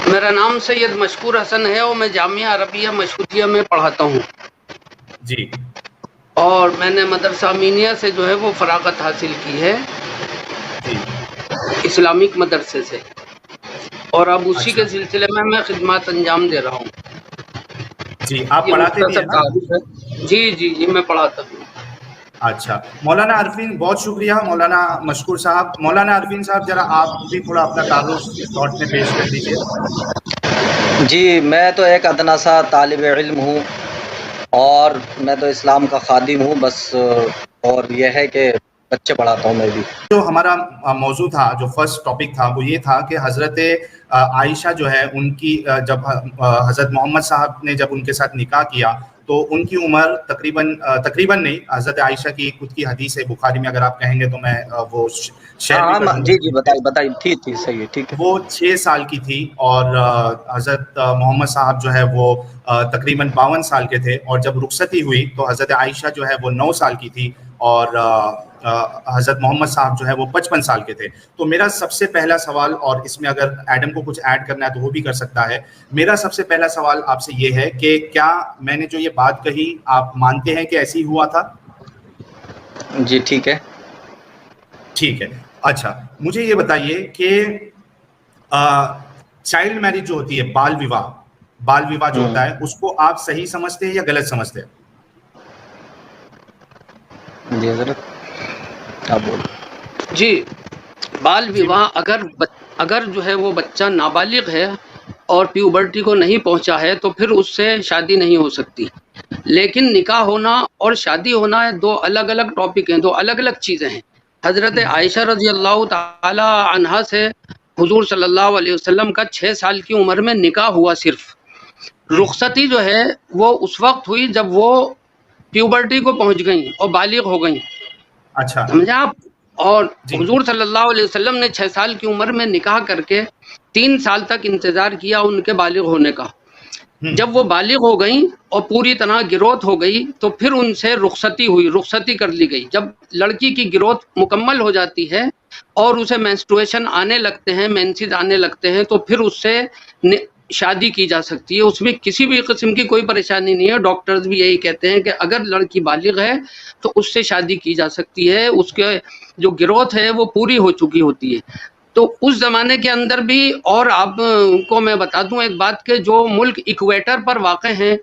میرا نام سید مشکور حسن ہے اور میں جامعہ عربیہ مشہودیہ میں پڑھاتا ہوں جی، اور میں نے مدرسہ امینیہ سے جو ہے وہ فراغت حاصل کی ہے جی، اسلامک مدرسے سے، اور اب اسی اچھا، کے سلسلے میں خدمات انجام دے رہا ہوں. جی، آپ یہ پڑھاتے بھی ہیں مختصر نا؟ تعارف ہے. جی میں پڑھاتا ہوں. اچھا، مولانا عرفین، بہت شکریہ مولانا مشکور صاحب. مولانا عرفین صاحب، ذرا آپ بھی تھوڑا اپنا تعارف اس سلوٹ میں پیش کر دیجیے. جی، میں تو ایک ادنا سا طالب علم ہوں اور میں تو اسلام کا خادم ہوں بس، اور یہ ہے کہ بچے پڑھاتا ہوں میں بھی. جو ہمارا موضوع تھا، جو فرسٹ ٹاپک تھا، وہ یہ تھا کہ حضرت عائشہ جو ہے ان کی جب حضرت محمد صاحب نے جب ان کے ساتھ نکاح کیا تو ان کی عمر تقریباً نہیں، حضرت عائشہ کی خود کی حدیث ہے بخاری میں، اگر آپ کہیں گے تو میں وہ شیئر بھی کر ہاں دوں گا. جی بتائیے ٹھیک صحیح ہے، ٹھیک ہے. وہ 6 سال کی تھی اور حضرت محمد صاحب جو ہے وہ تقریباً 52 سال کے تھے، اور جب رخصتی ہوئی تو حضرت عائشہ جو ہے وہ 9 سال کی تھی اور حضرت محمد صاحب جو ہے وہ 55 سال کے تھے. تو میرا سب سے پہلا سوال، اور اس میں اگر ایڈم کو کچھ ایڈ کرنا ہے تو وہ بھی کر سکتا ہے، میرا سب سے پہلا سوال آپ سے یہ ہے کہ کیا میں نے جو یہ بات کہی آپ مانتے ہیں کہ ایسی ہوا تھا؟ جی ٹھیک ہے. ٹھیک ہے. اچھا، مجھے یہ بتائیے کہ چائلڈ میرج جو ہوتی ہے، بال وواہ جو ہوتا ہے، اس کو آپ صحیح سمجھتے ہیں یا غلط سمجھتے ہیں؟ جی حضرت آپ بول. جی، بال جی، وواہ اگر جو ہے وہ بچہ نابالغ ہے اور پیوبرٹی کو نہیں پہنچا ہے تو پھر اس سے شادی نہیں ہو سکتی. لیکن نکاح ہونا اور شادی ہونا دو الگ الگ ٹاپک ہیں، دو الگ الگ چیزیں ہیں. حضرت عائشہ رضی اللہ تعالی عنہا سے حضور صلی اللہ علیہ وسلم کا 6 سال کی عمر میں نکاح ہوا. صرف رخصتی جو ہے وہ اس وقت ہوئی جب وہ پیوبرٹی کو پہنچ گئیں اور بالغ ہو گئیں. اچھا، سمجھا آپ؟ اور جی، حضور صلی اللہ علیہ وسلم نے 6 سال کی عمر میں نکاح کر کے 3 سال تک انتظار کیا ان کے بالغ ہونے کا. جب وہ بالغ ہو گئیں اور پوری طرح گروتھ ہو گئی تو پھر ان سے رخصتی کر لی گئی. جب لڑکی کی گروتھ مکمل ہو جاتی ہے اور اسے مینسٹرویشن آنے لگتے ہیں، مینسز آنے لگتے ہیں، تو پھر اس سے شادی کی جا سکتی ہے. اس میں کسی بھی قسم کی کوئی پریشانی نہیں ہے. ڈاکٹرز بھی یہی کہتے ہیں کہ اگر لڑکی بالغ ہے تو اس سے شادی کی جا سکتی ہے. اس کے جو گروتھ ہے وہ پوری ہو چکی ہوتی ہے. تو اس زمانے کے اندر بھی، اور آپ کو میں بتا دوں ایک بات کہ جو ملک ایکویٹر پر واقع ہیں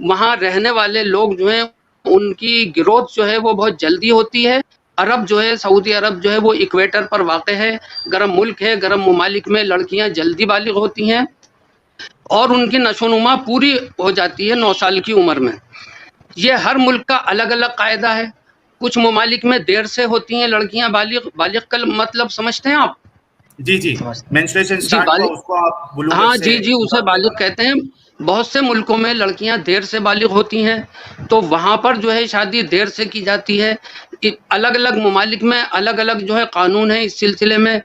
وہاں رہنے والے لوگ جو ہیں ان کی گروتھ جو ہے وہ بہت جلدی ہوتی ہے. عرب جو ہے، سعودی عرب جو ہے وہ ایکویٹر پر واقع ہے، گرم ملک ہے. گرم ممالک میں لڑکیاں جلدی بالغ ہوتی ہیں اور ان کی نشو و نما پوری ہو جاتی ہے 9 سال کی عمر میں. یہ ہر ملک کا الگ الگ قاعدہ ہے. کچھ ممالک میں دیر سے ہوتی ہیں لڑکیاں بالغ کا مطلب سمجھتے ہیں آپ؟ جی، مینسٹریشن جی، سٹارٹ ہوا بالغ. اس کو آپ بلوغت ہاں سے جی اسے مراد لے بالغ رہے کہتے ہیں. بہت سے ملکوں میں لڑکیاں دیر سے بالغ ہوتی ہیں تو وہاں پر جو ہے شادی دیر سے کی جاتی ہے. الگ الگ ممالک میں الگ الگ جو ہے قانون ہے اس سلسلے میں.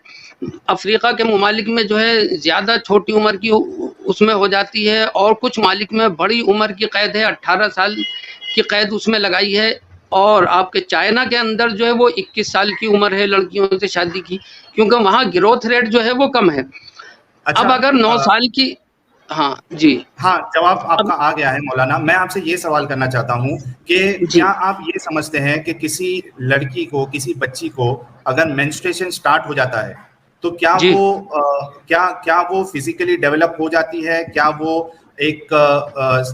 افریقہ کے ممالک میں جو ہے زیادہ چھوٹی عمر کی اس میں ہو جاتی ہے، اور کچھ ممالک میں بڑی عمر کی قید ہے، 18 سال کی قید اس میں لگائی ہے. اور آپ کے چائنا کے اندر جو ہے وہ 21 سال کی عمر ہے لڑکیوں سے شادی کی، کیونکہ وہاں گروتھ ریٹ جو ہے وہ کم ہے. اب اگر 9 اچھا، سال کی، ہاں جی، ہاں، جواب آپ اب کا آ گیا ہے مولانا. میں آپ سے یہ سوال کرنا چاہتا ہوں کہ جی کیا آپ یہ سمجھتے ہیں کہ کسی لڑکی کو، کسی بچی کو اگر مینسٹریشن سٹارٹ ہو جاتا ہے تو جی کیا وہ فزیکلی ڈیولپ ہو جاتی ہے؟ کیا وہ ایک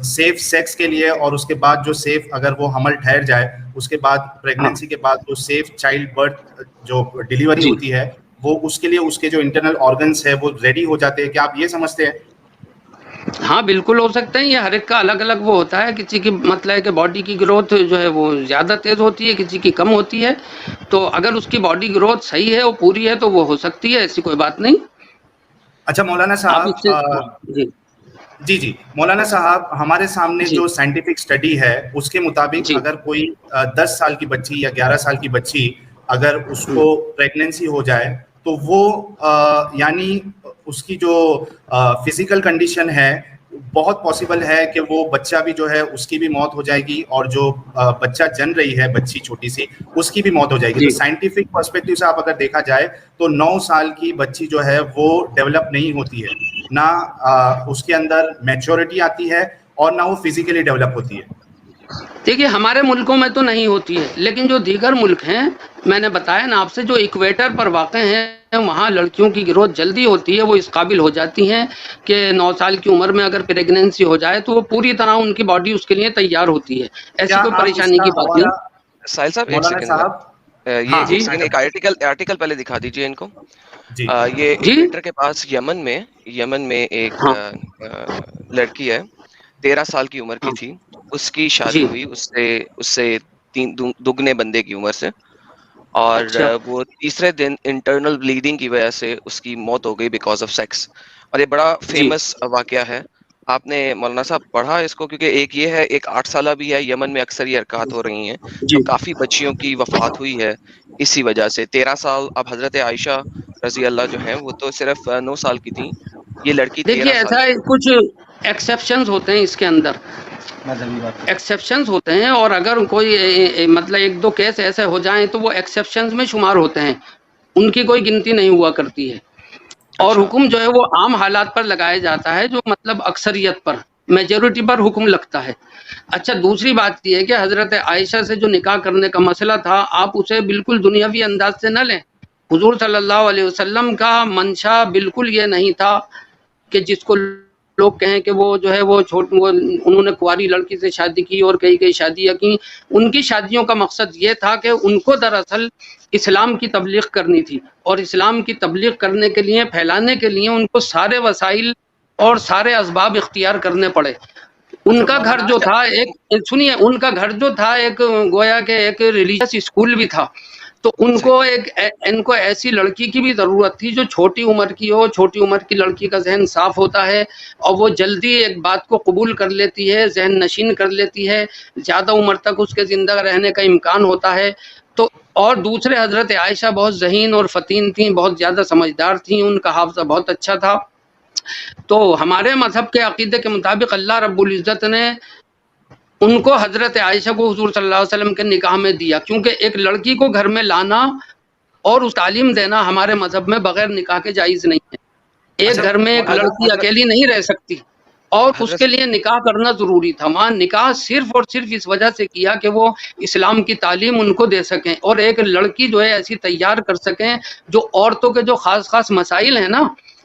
سیف سیکس کے لیے، اور اس کے بعد جو سیف، اگر وہ حمل ٹھہر جائے اس کے بعد ہاں پریگننسی کے بعد جو سیف چائلڈ برتھ جو ڈیلیوری جی ہوتی ہے، وہ اس کے لیے اس کے جو انٹرنل آرگنس ہے وہ ریڈی ہو جاتے ہیں؟ کیا آپ یہ سمجھتے ہیں؟ ہاں بالکل ہو سکتے ہیں. یہ ہر ایک کا الگ الگ وہ ہوتا ہے. کسی کی مطلب ہے کہ باڈی کی گروتھ جو ہے وہ زیادہ تیز ہوتی ہے، کسی کی کم ہوتی ہے. تو اگر اس کی باڈی گروتھ صحیح ہے، وہ پوری ہے، تو وہ ہو سکتی ہے، ایسی کوئی بات نہیں. اچھا مولانا آپ اس سے صاحب، جی جی مولانا صاحب، ہمارے سامنے جی جو سائنٹیفک اسٹڈی ہے اس کے مطابق جی اگر کوئی 10 سال کی بچی یا 11 سال کی بچی اگر اس کو پریگننسی ہو جائے تو وہ یعنی اس کی جو فزیکل کنڈیشن ہے بہت پاسبل ہے کہ وہ بچہ بھی جو ہے اس کی بھی موت ہو جائے گی, اور جو بچہ جن رہی ہے بچی چھوٹی سی اس کی بھی موت ہو جائے گی. تو سائنٹیفک پرسپیکٹو سے آپ اگر دیکھا جائے تو 9 سال کی بچی جو ہے وہ ڈیولپ نہیں ہوتی ہے, نہ اس کے اندر میچورٹی آتی ہے اور نہ وہ فزیکلی ڈیولپ ہوتی ہے. دیکھیے ہمارے ملکوں میں تو نہیں ہوتی ہے, لیکن جو دیگر ملک ہیں, میں نے بتایا نا آپ سے, جو ایکویٹر پر واقع ہیں وہاں لڑکیوں کی گروتھ جلدی ہوتی ہے, وہ اس قابل ہو جاتی ہیں کہ 9 سال کی عمر میں اگر پریگنینسی ہو جائے تو وہ پوری طرح ان کی باڈی اس کے لیے تیار ہوتی ہے, ایسی کوئی پریشانی کی بات نہیں. ساحل صاحب ایک سیکنڈ, یہ ایک سیکنڈ, ایک آرٹیکل پہلے دکھا دیجئے ان کو. یہ ایکویٹر کے پاس یمن میں ایک لڑکی ہے, 13 سال کی عمر کی تھی, اس کی شادی ہوئی اس سے 3 دگنے بندے کی عمر سے, اور وہ تیسرے دن انٹرنل بلیڈنگ کی وجہ سے اس کی موت ہو گئی بیکاز آف سیکس. اور یہ بڑا فیمس واقعہ ہے, آپ نے مولانا صاحب پڑھا اس کو؟ کیونکہ ایک یہ ہے, ایک 8 سالہ بھی ہے, یمن میں اکثر یہ حرکات ہو رہی ہیں, تو کافی بچیوں کی وفات ہوئی ہے اسی وجہ سے. 13 سال, اب حضرت عائشہ رضی اللہ جو ہیں وہ تو صرف 9 سال کی تھیں, یہ لڑکی 13 دیکھیے سال ایسا کچھ ایکسیپشنز ہوتے ہیں اس کے اندر, ایکسیپشنز ہوتے ہیں, اور اگر کوئی مطلب 1-2 کیس ایسے ہو جائیں تو وہ ایکسیپشنز میں شمار ہوتے ہیں, ان کی کوئی گنتی نہیں ہوا کرتی ہے. اور حکم جو ہے وہ عام حالات پر لگایا جاتا ہے, جو مطلب اکثریت پر, میجورٹی پر حکم لگتا ہے. اچھا دوسری بات یہ ہے کہ حضرت عائشہ سے جو نکاح کرنے کا مسئلہ تھا, آپ اسے بالکل دنیاوی انداز سے نہ لیں. حضور صلی اللہ علیہ وسلم کا منشا بالکل یہ نہیں تھا کہ جس کو لوگ کہیں کہ وہ جو ہے وہ انہوں نے کنواری لڑکی سے شادی کی اور کئی شادیاں کی. ان کی شادیوں کا مقصد یہ تھا کہ ان کو دراصل اسلام کی تبلیغ کرنی تھی, اور اسلام کی تبلیغ کرنے کے لیے, پھیلانے کے لیے ان کو سارے وسائل اور سارے اسباب اختیار کرنے پڑے. ان کا گھر جو تھا سنیے, ان کا گھر جو تھا ایک گویا کہ ایک ریلیجیس اسکول بھی تھا, تو ان کو ایسی لڑکی کی بھی ضرورت تھی جو چھوٹی عمر کی ہو. چھوٹی عمر کی لڑکی کا ذہن صاف ہوتا ہے اور وہ جلدی ایک بات کو قبول کر لیتی ہے, ذہن نشین کر لیتی ہے, زیادہ عمر تک اس کے زندہ رہنے کا امکان ہوتا ہے. تو اور دوسرے حضرت عائشہ بہت ذہین اور فطین تھیں, بہت زیادہ سمجھدار تھیں, ان کا حافظہ بہت اچھا تھا. تو ہمارے مذہب کے عقیدے کے مطابق اللہ رب العزت نے ان کو, حضرت عائشہ کو حضور صلی اللہ علیہ وسلم کے نکاح میں دیا, کیونکہ ایک لڑکی کو گھر میں لانا اور اس تعلیم دینا ہمارے مذہب میں بغیر نکاح کے جائز نہیں ہے. ایک گھر میں ایک لڑکی اکیلی نہیں رہ سکتی, اور اس کے لیے نکاح کرنا ضروری تھا. وہاں نکاح صرف اور صرف اس وجہ سے کیا کہ وہ اسلام کی تعلیم ان کو دے سکیں, اور ایک لڑکی جو ہے ایسی تیار کر سکیں جو عورتوں کے جو خاص مسائل ہیں نا,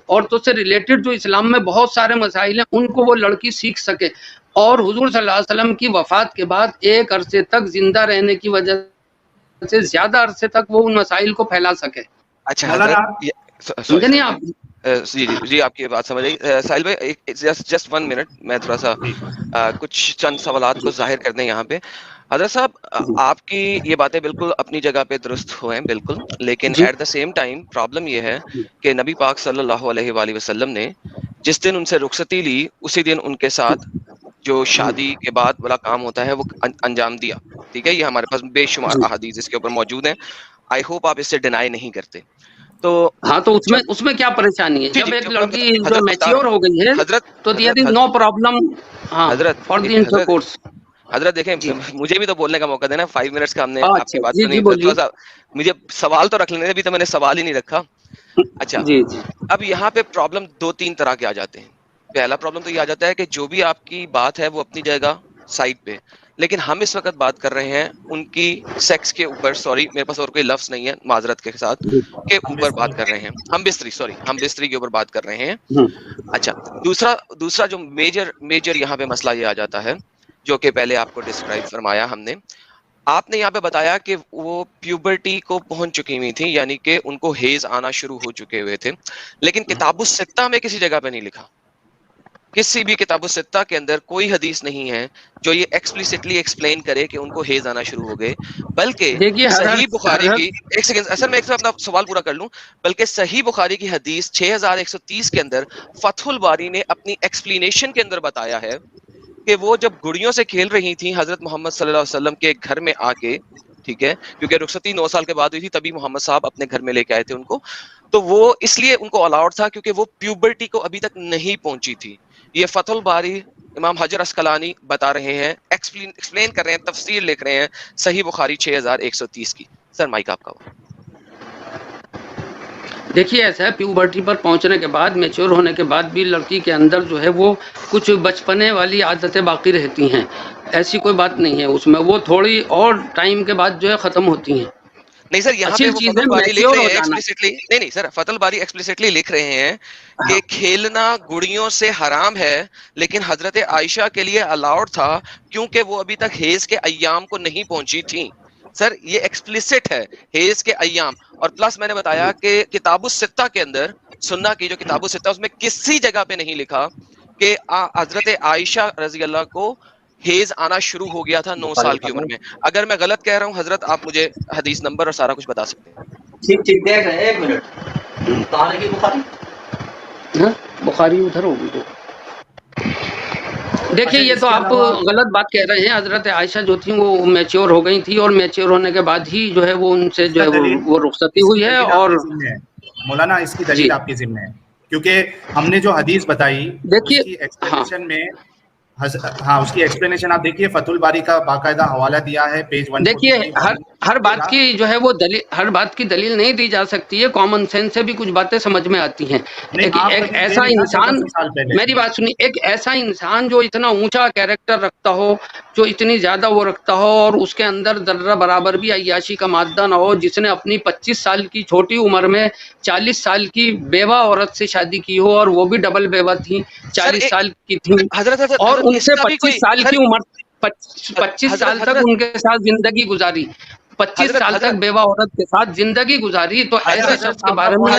عورتوں سے ریلیٹڈ جو اسلام میں بہت سارے مسائل ہیں, ان کو وہ لڑکی سیکھ سکے. اور حضور صلی اللہ علیہ وسلم کی وفات کے بعد ایک عرصے تک زندہ رہنے کی وجہ سے زیادہ عرصے تک وہ ان مسائل کو پھیلا سکے. اچھا سمجھے نہیں آپ؟ جی آپ کی بات سمجھ آئی. ساحل بھائی جسٹ 1 منٹ, میں تھوڑا سا کچھ چند سوالات کو ظاہر کر دیں یہاں پہ. حضرت صاحب آپ کی یہ باتیں بالکل اپنی جگہ پہ درست ہوئے ہیں بالکل, لیکن at the same time problem یہ ہے کہ نبی پاک صلی اللہ علیہ وآلہ وسلم نے جس دن ان سے رخصتی لی, اسی دن ان کے ساتھ جو شادی کے بعد والا کام ہوتا ہے وہ انجام دیا. ٹھیک ہے, یہ ہمارے پاس بے شمار احادیث اس کے اوپر موجود ہیں. آئی ہوپ آپ اس سے ڈینائی نہیں کرتے. تو ہاں, تو اس میں کیا پریشانی ہے؟ جب ایک لڑکی جو میچیور ہو گئی ہے تو no problem for the intercourse. حضرت دیکھیں, مجھے بھی تو بولنے کا موقع دینا. 5 منٹس کا ہم نے آپ کی بات سنی, تھوڑا سا مجھے سوال تو رکھ لینے, ابھی تو میں نے سوال ہی نہیں رکھا. اچھا, اب یہاں پہ پرابلم 2-3 طرح کے آ جاتے ہیں. پہلا پرابلم تو یہ آ جاتا ہے کہ جو بھی آپ کی بات ہے وہ اپنی جگہ سائڈ پہ, لیکن ہم اس وقت بات کر رہے ہیں ان کی سیکس کے اوپر, سوری میرے پاس اور کوئی لفظ نہیں ہے معذرت کے ساتھ, کے اوپر بات کر رہے ہیں. ہم بستری کے اوپر بات کر رہے ہیں. اچھا, دوسرا جو میجر یہاں پہ مسئلہ یہ آ جاتا ہے, جو کہ پہلے آپ کو ڈسکرائب فرمایا ہم نے. آپ نے یہاں پہ بتایا کہ وہ پیوبرٹی کو پہنچ چکی ہوئی تھی, یعنی کہ ان کو ہیز آنا شروع ہو چکے ہوئے تھے, لیکن کتاب الستہ میں کسی جگہ پہ نہیں لکھا. کسی بھی کتاب الستہ کے اندر کوئی حدیث نہیں ہے جو یہ ایکسپلیسٹلی ایکسپلین کرے کہ ان کو ہیز آنا شروع ہو گئے. بلکہ صحیح بخاری کی, ایک سیکنڈ اصل میں اپنا سوال پورا کر لوں, بلکہ صحیح بخاری کی حدیث 6130 کے اندر فتح الباری نے اپنی ایکسپلینیشن کے اندر بتایا ہے کہ وہ جب گڑیوں سے کھیل رہی تھیں حضرت محمد صلی اللہ علیہ وسلم کے گھر میں آ کے, ٹھیک ہے, کیونکہ رخصتی 9 سال کے بعد ہوئی تھی, تبھی محمد صاحب اپنے گھر میں لے کے آئے تھے ان کو, تو وہ اس لیے ان کو الاؤڈ تھا کیونکہ وہ پیوبرٹی کو ابھی تک نہیں پہنچی تھی. یہ فتح الباری امام حجر اسقلانی بتا رہے ہیں, ایکسپلین کر رہے ہیں, تفسیر لکھ رہے ہیں صحیح بخاری 6130 کی. سر مائک آپ کا ہو. دیکھیے ایسا ہے, پیوبرٹی پر پہنچنے کے بعد, میچور ہونے کے بعد بھی لڑکی کے اندر جو ہے وہ کچھ بچپنے والی عادتیں باقی رہتی ہیں, ایسی کوئی بات نہیں ہے اس میں, وہ تھوڑی اور ٹائم کے بعد جو ہے ختم ہوتی ہیں. نہیں سر, یہاں پہ وہ فتح الباری لکھ رہے ہیں ایکسپلیسٹلی, نہیں سر, فتح الباری ایکسپلیسٹلی لکھ رہے ہیں کہ کھیلنا گڑیوں سے حرام ہے, لیکن حضرت عائشہ کے لیے الاؤڈ تھا کیونکہ وہ ابھی تک حیض کے ایام کو نہیں پہنچی تھیں. سر یہ ایکسپلیسٹ ہے, حیض کے ایام. اور پلس میں نے بتایا کہ کتاب الستہ کے اندر, سنہ کی جو کتاب الستہ, اس میں کسی جگہ پہ نہیں لکھا کہ حضرت عائشہ رضی اللہ کو حیض آنا شروع ہو گیا تھا 9 سال کی عمر میں. اگر میں غلط کہہ رہا ہوں حضرت, آپ مجھے حدیث نمبر اور سارا کچھ بتا سکتے ہیں. ٹھیک دیکھ رہے ہیں, ایک منٹ, کہاں لگی بخاری؟ بخاری ادھر ہوگی تو. دیکھیے یہ تو آپ غلط بات کہہ رہے ہیں. حضرت عائشہ جو تھیں وہ میچور ہو گئی تھی, اور میچور ہونے کے بعد ہی جو ہے وہ ان سے جو ہے وہ رخصتی ہوئی ہے. اور مولانا اس کی دلیل آپ کے ذمہ ہے, کیونکہ ہم نے جو حدیث بتائی دیکھیے, ایکسپلینیشن میں ہاں اس کی ایکسپلینیشن آپ دیکھیے, فتح الباری کا باقاعدہ حوالہ دیا ہے پیج 1. دیکھیے ہر بات کی جو ہے وہ دلیل, ہر بات کی دلیل نہیں دی جا سکتی ہے, کامن سینس سے بھی کچھ باتیں سمجھ میں آتی ہیں. ایک ایسا انسان, میری بات سنیے, ایک ایسا انسان جو اتنا اونچا کیریکٹر رکھتا ہو, جو اتنی زیادہ وہ رکھتا ہو, اور اس کے اندر ذرہ برابر بھی عیاشی کا مادہ نہ ہو, جس نے اپنی 25 سال کی چھوٹی عمر میں 40 سال کی بیوہ عورت سے شادی کی ہو, اور وہ بھی ڈبل بیوہ تھی, 40 سال کی تھی, اور ان سے 25 سال کی عمر, 25 سال تک ان کے ساتھ زندگی گزاری, 25 سال تک بیوہ عورت کے ساتھ زندگی گزاری, تو ایسے شخص کے بارے میں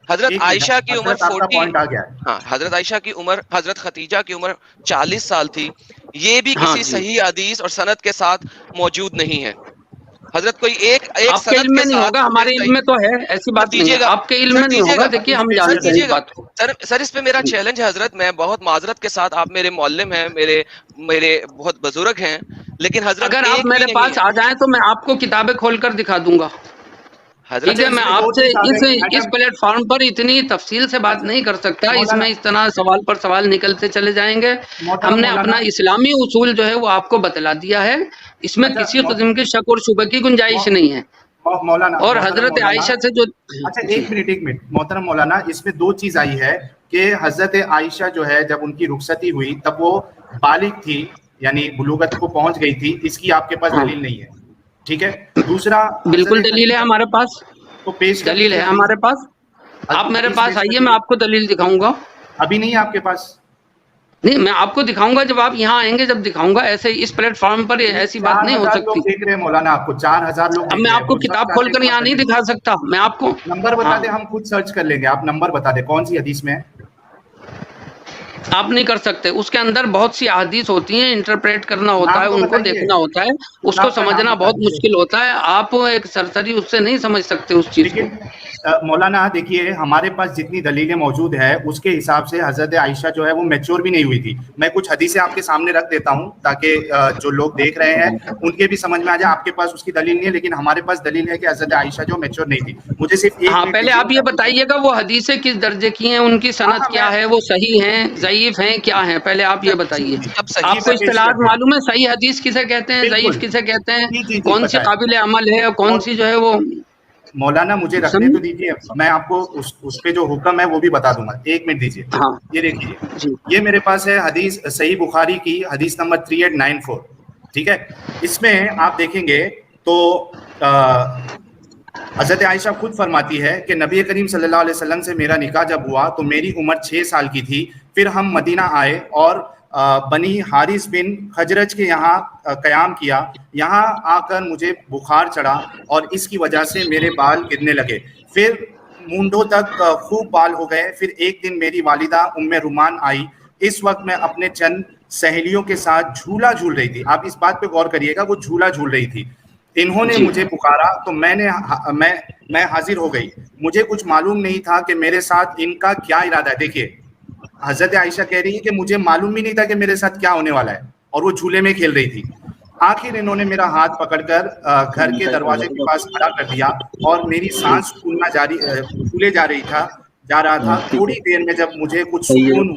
حضرت عائشہ کی عمر 40, ہاں حضرت عائشہ کی عمر, حضرت خدیجہ کی عمر 40 سال تھی. یہ بھی کسی صحیح حدیث اور سند کے ساتھ موجود نہیں ہے. حضرت کوئی ایک آپ کے علم میں نہیں ہوگا, ہمارے علم میں تو ہے, ایسی بات نہیں ہے, آپ کے علم میں نہیں ہوگا. دیکھیے ہم جانتے ہیں بات کو. سر اس پہ میرا چیلنج ہے حضرت, میں بہت معذرت کے ساتھ, آپ میرے معلم ہیں, میرے بہت بزرگ ہیں, لیکن حضرت اگر آپ میرے پاس آ جائیں تو میں آپ کو کتابیں کھول کر دکھا دوں گا. ٹھیک ہے, میں آپ سے اس پلیٹ فارم پر اتنی تفصیل سے بات نہیں کر سکتا, اس میں اس طرح سوال پر سوال نکلتے چلے جائیں گے. ہم نے اپنا اسلامی اصول جو ہے وہ آپ کو بتلا دیا ہے, اس میں کسی قسم کے شک اور شبہ کی گنجائش نہیں ہے. مولانا اور حضرت عائشہ سے جو, اچھا ایک منٹ محترم مولانا, اس میں 2 چیز آئی ہے کہ حضرت عائشہ جو ہے جب ان کی رخصتی ہوئی تب وہ بالغ تھی, یعنی بلوغت کو پہنچ گئی تھی, اس کی آپ کے پاس دلیل نہیں ہے. ٹھیک ہے, دوسرا بالکل دلیل ہے ہمارے پاس, تو پیش دلیل ہے ہمارے پاس. آپ میرے پاس آئیے, میں آپ کو دلیل دکھاؤں گا. ابھی نہیں ہے آپ کے پاس؟ نہیں, میں آپ کو دکھاؤں گا جب آپ یہاں آئیں گے, جب دکھاؤں گا. ایسے اس پلیٹ فارم پر ایسی بات نہیں ہو سکتی. دیکھ رہے ہیں مولانا, آپ کو 4000 لوگ. اب میں آپ کو کتاب کھول کر یہاں نہیں دکھا سکتا, میں آپ کو نمبر بتا دیں, ہم خود سرچ کر لیں گے. آپ نمبر بتا دیں کون سی حدیث میں ہے. آپ نہیں کر سکتے, اس کے اندر بہت سی احادیث ہوتی ہیں, انٹرپریٹ کرنا ہوتا ہے, ان کو دیکھنا ہوتا ہے, اس کو سمجھنا بہت مشکل ہوتا ہے. آپ ایک سرسری اس سے نہیں سمجھ سکتے اس چیز کو. مولانا دیکھیے, ہمارے پاس جتنی دلیلیں موجود ہے اس کے حساب سے حضرت عائشہ جو ہے وہ میچور بھی نہیں ہوئی تھی. میں کچھ حدیثیں آپ کے سامنے رکھ دیتا ہوں تاکہ جو لوگ دیکھ رہے ہیں ان کے بھی سمجھ میں آ جائے. آپ کے پاس اس کی دلیل نہیں ہے, لیکن ہمارے پاس دلیل ہے کہ حضرت عائشہ جو میچور نہیں تھی. مجھے صرف ہاں, پہلے آپ یہ بتائیے گا وہ حدیثیں کس درجے کی ہیں, ان کی سند کیا ہے, وہ صحیح ہیں, ضعیف ہیں, کیا ہیں, پہلے آپ یہ بتائیے. آپ کو اصطلاحات معلوم ہے, صحیح حدیث کسے کہتے ہیں, ضعیف کسے کہتے ہیں, کون سی قابل عمل ہے, کون سی جو ہے وہ. مولانا مجھے رکھنے تو دیجیے, میں آپ کو اس پہ جو حکم ہے وہ بھی بتا دوں گا. 1 منٹ دیجیے. یہ دیکھیے, یہ میرے پاس ہے حدیث صحیح بخاری کی, حدیث نمبر 3894. ٹھیک ہے, اس میں آپ دیکھیں گے تو حضرت عائشہ خود فرماتی ہے کہ نبی کریم صلی اللہ علیہ وسلم سے میرا نکاح جب ہوا تو میری عمر 6 سال کی تھی. پھر ہم مدینہ آئے اور بنی حارث بن خجرج کے یہاں قیام کیا. یہاں آ کر مجھے بخار چڑھا اور اس کی وجہ سے میرے بال گرنے لگے, پھر مونڈوں تک خوب بال ہو گئے. پھر ایک دن میری والدہ ام رومان آئی. اس وقت میں اپنے چند سہیلیوں کے ساتھ جھولا جھول رہی تھی. آپ اس بات پہ غور کریے گا, وہ جھولا جھول رہی تھی. انہوں نے مجھے پکارا تو میں حاضر ہو گئی. مجھے کچھ معلوم نہیں تھا کہ میرے ساتھ ان کا کیا ارادہ ہے. دیکھیے حضرت عائشہ کہہ رہی ہے کہ مجھے معلوم بھی نہیں تھا کہ میرے ساتھ کیا ہونے والا ہے, اور وہ جھولے میں کھیل رہی تھی. آخر انہوں نے میرا ہاتھ پکڑ کر گھر کے دروازے کے پاس کھڑا کر دیا اور میری سانس پھولے جا رہا تھا. تھوڑی دیر میں جب مجھے کچھ سکون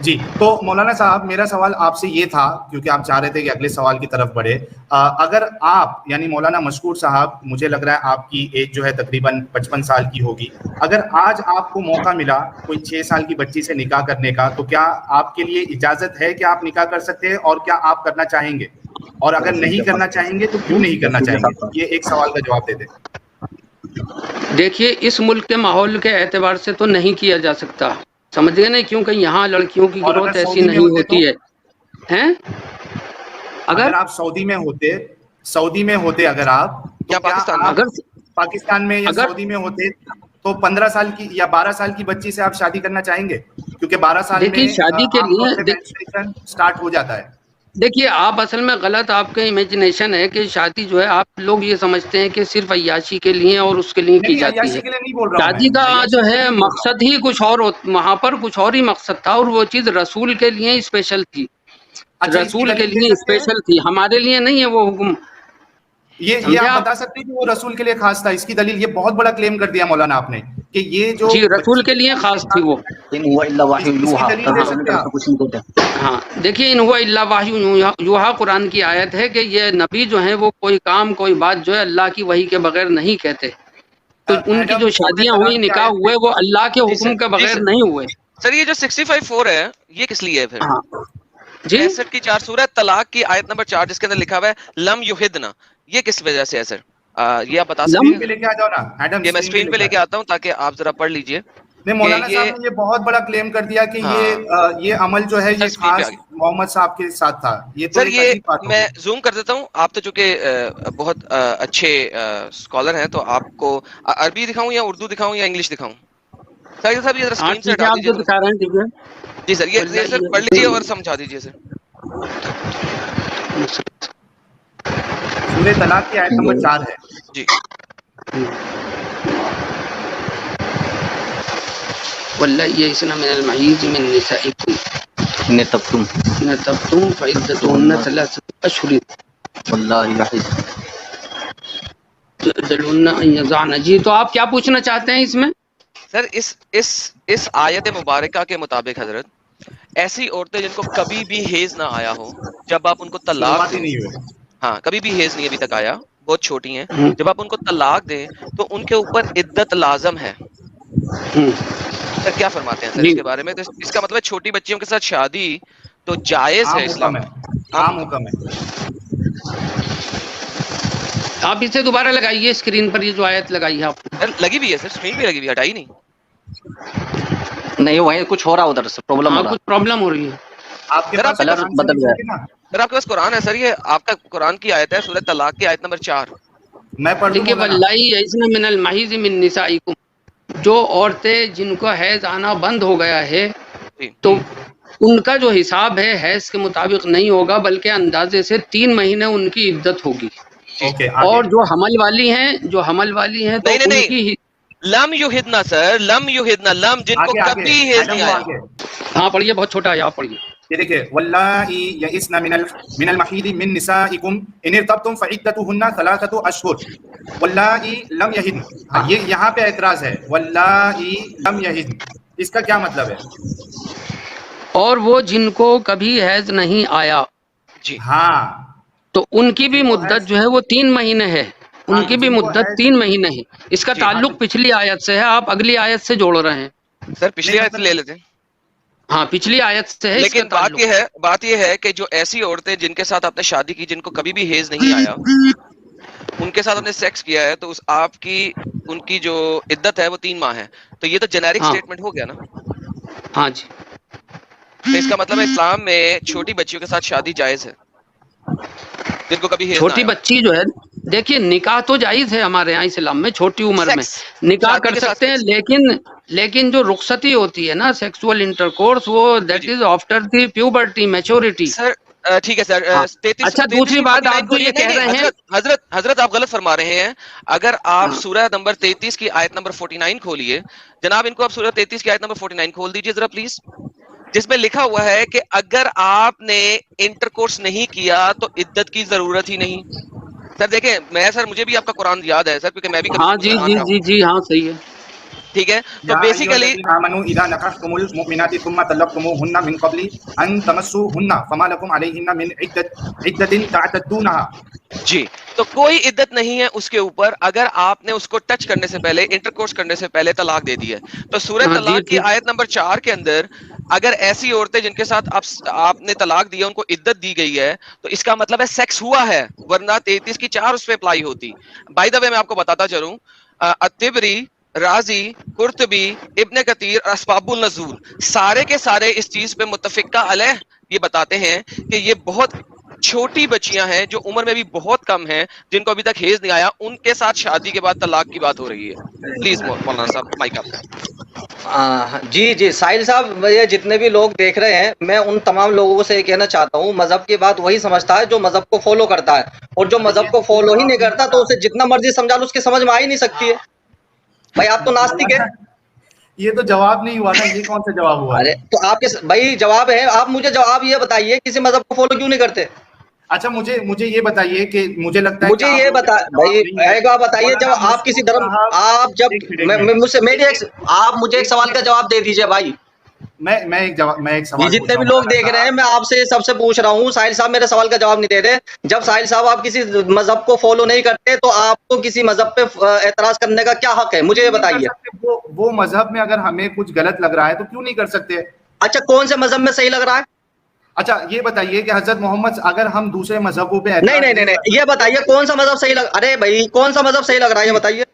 جی تو مولانا صاحب میرا سوال آپ سے یہ تھا، کیونکہ آپ چاہ رہے تھے کہ اگلے سوال کی طرف بڑھے، اگر آپ یعنی مولانا مشکور صاحب، مجھے لگ رہا ہے آپ کی ایج جو ہے تقریباً 55 سال کی ہوگی، اگر آج آپ کو موقع ملا کوئی 6 سال کی بچی سے نکاح کرنے کا، تو کیا آپ کے لیے اجازت ہے کہ آپ نکاح کر سکتے ہیں، اور کیا آپ کرنا چاہیں گے؟ اور اگر نہیں کرنا چاہیں گے تو کیوں نہیں کرنا چاہیں گے؟ یہ ایک سوال کا جواب دے دیں۔ دیکھیے اس ملک کے ماحول کے اعتبار سے تو نہیں کیا جا سکتا، سمجھ گئے نہیں، کیونکہ یہاں لڑکیوں کی گروتھ ایسی نہیں ہوتی ہے۔ اگر آپ سعودی میں ہوتے اگر آپ، تو کیا آپ پاکستان میں یا سعودی میں ہوتے تو 15 سال کی یا 12 سال کی بچی سے آپ شادی کرنا چاہیں گے؟ کیونکہ 12 سال میں شادی کے لیے سٹارٹ ہو جاتا ہے۔ دیکھیے آپ اصل میں غلط آپ کا امیجنیشن ہے کہ شادی جو ہے آپ لوگ یہ سمجھتے ہیں کہ صرف عیاشی کے لیے اور اس کے لیے کی جاتی ہے۔ شادی کا جو ہے مقصد ہی کچھ اور، وہاں پر کچھ اور ہی مقصد تھا، اور وہ چیز رسول کے لیے اسپیشل تھی، رسول کے لیے اسپیشل تھی، ہمارے لیے نہیں ہے وہ حکم۔ یہ آپ بتا سکتے ہیں کہ وہ رسول کے لیے خاص تھا؟ اس کی دلیل، یہ بہت بڑا کلیم کر دیا مولانا آپ نے کہ یہ جو جی رسول کے لیے خاص تھی وہ۔ ہاں دیکھیے ان ہوا الا وحی یوحا قرآن کی آیت ہے کہ یہ نبی جو ہیں وہ کوئی کام کوئی بات جو ہے اللہ کی وحی کے بغیر نہیں کہتے، تو ان کی جو شادیاں ہوئی نکاح ہوئے وہ اللہ کے حکم کے بغیر نہیں ہوئے۔ سر یہ جو 65:4 ہے یہ کس لیے ہے پھر؟ جی 65 کی 4 سورہ طلاق کی آیت نمبر 4 جس کے اندر لکھا ہوا ہے لم یحدنا، یہ کس وجہ سے ہے سر؟ یہ آپ بتا سکتے ہیں؟ یہ میں اسکرین پہ لے کے آتا ہوں تاکہ آپ ذرا پڑھ لیجئے۔ مولانا صاحب نے یہ بہت بڑا کلیم کر دیا کہ یہ عمل جو ہے یہ خاص محمد صاحب کے ساتھ تھا۔ سر یہ میں زوم کر دیتا ہوں، آپ تو چونکہ بہت اچھے اسکالر ہیں تو آپ کو عربی دکھاؤں یا اردو دکھاؤں یا انگلش دکھاؤں؟ سر صاحب یہ ذرا اسکرین سے ہٹا دیجیے۔ جی سر یہ سر پڑھ لیجیے اور سمجھا دیجیے سر۔ سورہ طلاق کی آیت نمبر 4 ہے جی۔ واللہ یئسن من المحیض من نسائکم نتبتم فعدتهن 3 اشہر واللہ یحضن ان یضعن۔ جی تو آپ کیا پوچھنا چاہتے ہیں اس میں؟ سر اس آیت مبارکہ کے مطابق حضرت ایسی عورتیں جن کو کبھی بھی حیض نہ آیا ہو، جب آپ ان کو طلاق دیں، ہاں کبھی بھی حیض نہیں ابھی تک آیا، بہت چھوٹی ہیں، جب آپ ان کو طلاق دیں تو ان کے اوپر عدت لازم ہے۔ سر کیا فرماتے ہیں سر اس کے بارے میں؟ اس کا مطلب چھوٹی بچیوں کے ساتھ شادی تو جائز ہے اسلام میں، عام حکم ہے۔ آپ اسے دوبارہ لگائیے اسکرین پر، یہ جو آیت لگائی ہے آپ نے لگی بھی ہے سر، اسکرین پہ لگی ہوئی ہے، ہٹائی نہیں۔ نہیں وہیں کچھ ہو رہا ادھر سے پرابلم ہو رہا ہے، کچھ پرابلم ہو رہی ہے۔ آپ کے پاس کلر بدل گیا ہے۔ سر آپ کے پاس قرآن ہے سر، یہ آپ کا قرآن کی آیت ہے سورہ طلاق کی آیت نمبر 4۔ میں پڑھ دوں؟ دیکھیے واللہ یئسن من المحیض من نسائکم، جو عورتیں جن کو حیض آنا بند ہو گیا ہے تو ان کا جو حساب ہے حیض کے مطابق نہیں ہوگا، بلکہ اندازے سے 3 مہینے ان کی عدت ہوگی۔ اور جو حمل والی ہیں تو ان کی لم یحدنا سر، لم یحدنا، لم جن کو کبھی حیض نہیں آیا۔ ہاں پڑھیے، بہت چھوٹا ہے، آپ پڑھیے۔ یہ دیکھیں واللائی یئسن من المحیض من نسائکم ان ارتبتم فعدتهن 3 اشہر واللائی لم یحدن۔ یہ یہاں پہ اعتراض ہے، واللائی لم یحدن، اس کا کیا مطلب ہے؟ اور وہ جن کو کبھی حیض نہیں آیا، جی ہاں تو ان کی بھی مدت جو ہے وہ 3 مہینے ہے، ان کی بھی مدت 3 مہینے ہے۔ اس کا تعلق پچھلی آیت سے ہے، آپ اگلی آیت سے جوڑ رہے ہیں۔ سر پچھلی آیت لے لیتے ہیں، ہاں پچھلی آیت سے ہے۔ لیکن بات یہ ہے کہ جو ایسی عورتیں جن کے ساتھ آپ نے شادی کی، جن کو کبھی بھی حیض نہیں آیا، ان کے ساتھ آپ نے سیکس کیا ہے، تو آپ کی ان کی جو عدت ہے وہ 3 ماہ ہے، تو یہ تو جنیرک سٹیٹمنٹ ہو گیا نا؟ ہاں جی، تو اس کا مطلب ہے اسلام میں چھوٹی بچیوں کے ساتھ شادی جائز ہے جن کو کبھی حیض نہ آیا۔ چھوٹی بچی جو ہے، دیکھیے نکاح تو جائز ہے ہمارے یہاں اسلام میں، چھوٹی عمر میں نکاح کر سکتے ہیں، لیکن جو رخصتی ہوتی ہے نا سیکسول انٹرکورس، وہ that is after the puberty maturity. Sir ٹھیک ہے سر، اچھا دوسری بات آپ جو یہ کہہ رہے ہیں، حضرت آپ غلط فرما رہے ہیں۔ اگر آپ سورہ نمبر 33 کی آیت نمبر 49 کھولیے جناب، ان کو آپ سورہ 33 کی آیت نمبر 49 کھول دیجیے ذرا پلیز، جس میں لکھا ہوا ہے کہ اگر آپ نے انٹرکورس نہیں کیا تو عدت کی ضرورت ہی نہیں۔ سر دیکھیں، مجھے بھی آپ کا قرآن یاد ہے سر، کیونکہ میں بھی ہاں جی جی جی جی ہاں صحیح ہے۔ ٹھیک ہے. تو بیسیکلی آمنوا اذا نکحتم المؤمنات ثم طلقتموهن من قبل ان تمسوهن فما لكم عليهن من عدة تعتدونها. جی تو کوئی عدت نہیں ہے اس کے اوپر اگر آپ نے اس کو ٹچ کرنے سے پہلے, انٹرکورس کرنے سے پہلے طلاق دے دی ہے. تو سورہ طلاق کی آیت نمبر 4 کے اندر اگر ایسی عورتیں جن کے ساتھ آپ نے طلاق دیا ان کو عدت دی گئی ہے تو اس کا مطلب ہے سیکس ہوا ہے, ورنہ 33 کی 4 اس پہ اپلائی ہوتی. بائی دا وے میں آپ کو بتاتا چلوں, الطبری, رازی, قرطبی, ابن کثیر, اسباب النزول سارے کے سارے اس چیز پہ متفقہ علیہ یہ بتاتے ہیں کہ یہ بہت چھوٹی بچیاں ہیں جو عمر میں بھی بہت کم ہیں, جن کو ابھی تک حیض نہیں آیا, ان کے ساتھ شادی کے بعد طلاق کی بات ہو رہی ہے. پلیز مولانا صاحب مائک آپ. جی ساحل صاحب, یہ جتنے بھی لوگ دیکھ رہے ہیں میں ان تمام لوگوں سے یہ کہنا چاہتا ہوں, مذہب کی بات وہی سمجھتا ہے جو مذہب کو فالو کرتا ہے, اور جو مذہب کو فالو ہی نہیں کرتا تو اسے جتنا مرضی سمجھا لو اس کی سمجھ میں آ ہی نہیں سکتی ہے. بھائی آپ تو ناستک ہیں. یہ تو جواب نہیں ہوا نا, یہ کون سا جواب ہوا؟ ارے تو آپ کے بھائی جواب ہے, آپ مجھے جواب یہ بتائیے کسی مذہب کو فالو کیوں نہیں کرتے؟ اچھا مجھے یہ بتائیے کہ مجھے لگتا ہے مجھے یہ بھائی ایک بات بتائیے, جب آپ کسی دھرم آپ جب مجھ سے میری آپ مجھے ایک سوال کا جواب دے دیجیے بھائی. میں ایک سوال, جتنے بھی لوگ دیکھ رہے ہیں میں آپ سے سب سے پوچھ رہا ہوں, ساحل صاحب میرے سوال کا جواب نہیں دے رہے. جب ساحل صاحب آپ کسی مذہب کو فالو نہیں کرتے تو آپ کو کسی مذہب پہ اعتراض کرنے کا کیا حق ہے, مجھے یہ بتائیے. وہ مذہب میں اگر ہمیں کچھ غلط لگ رہا ہے تو کیوں نہیں کر سکتے؟ اچھا کون سے مذہب میں صحیح لگ رہا ہے؟ اچھا یہ بتائیے کہ حضرت محمد, اگر ہم دوسرے مذہبوں پہ نہیں یہ بتائیے کون سا مذہب صحیح لگ, ارے بھائی کون سا مذہب صحیح لگ رہا ہے یہ بتائیے.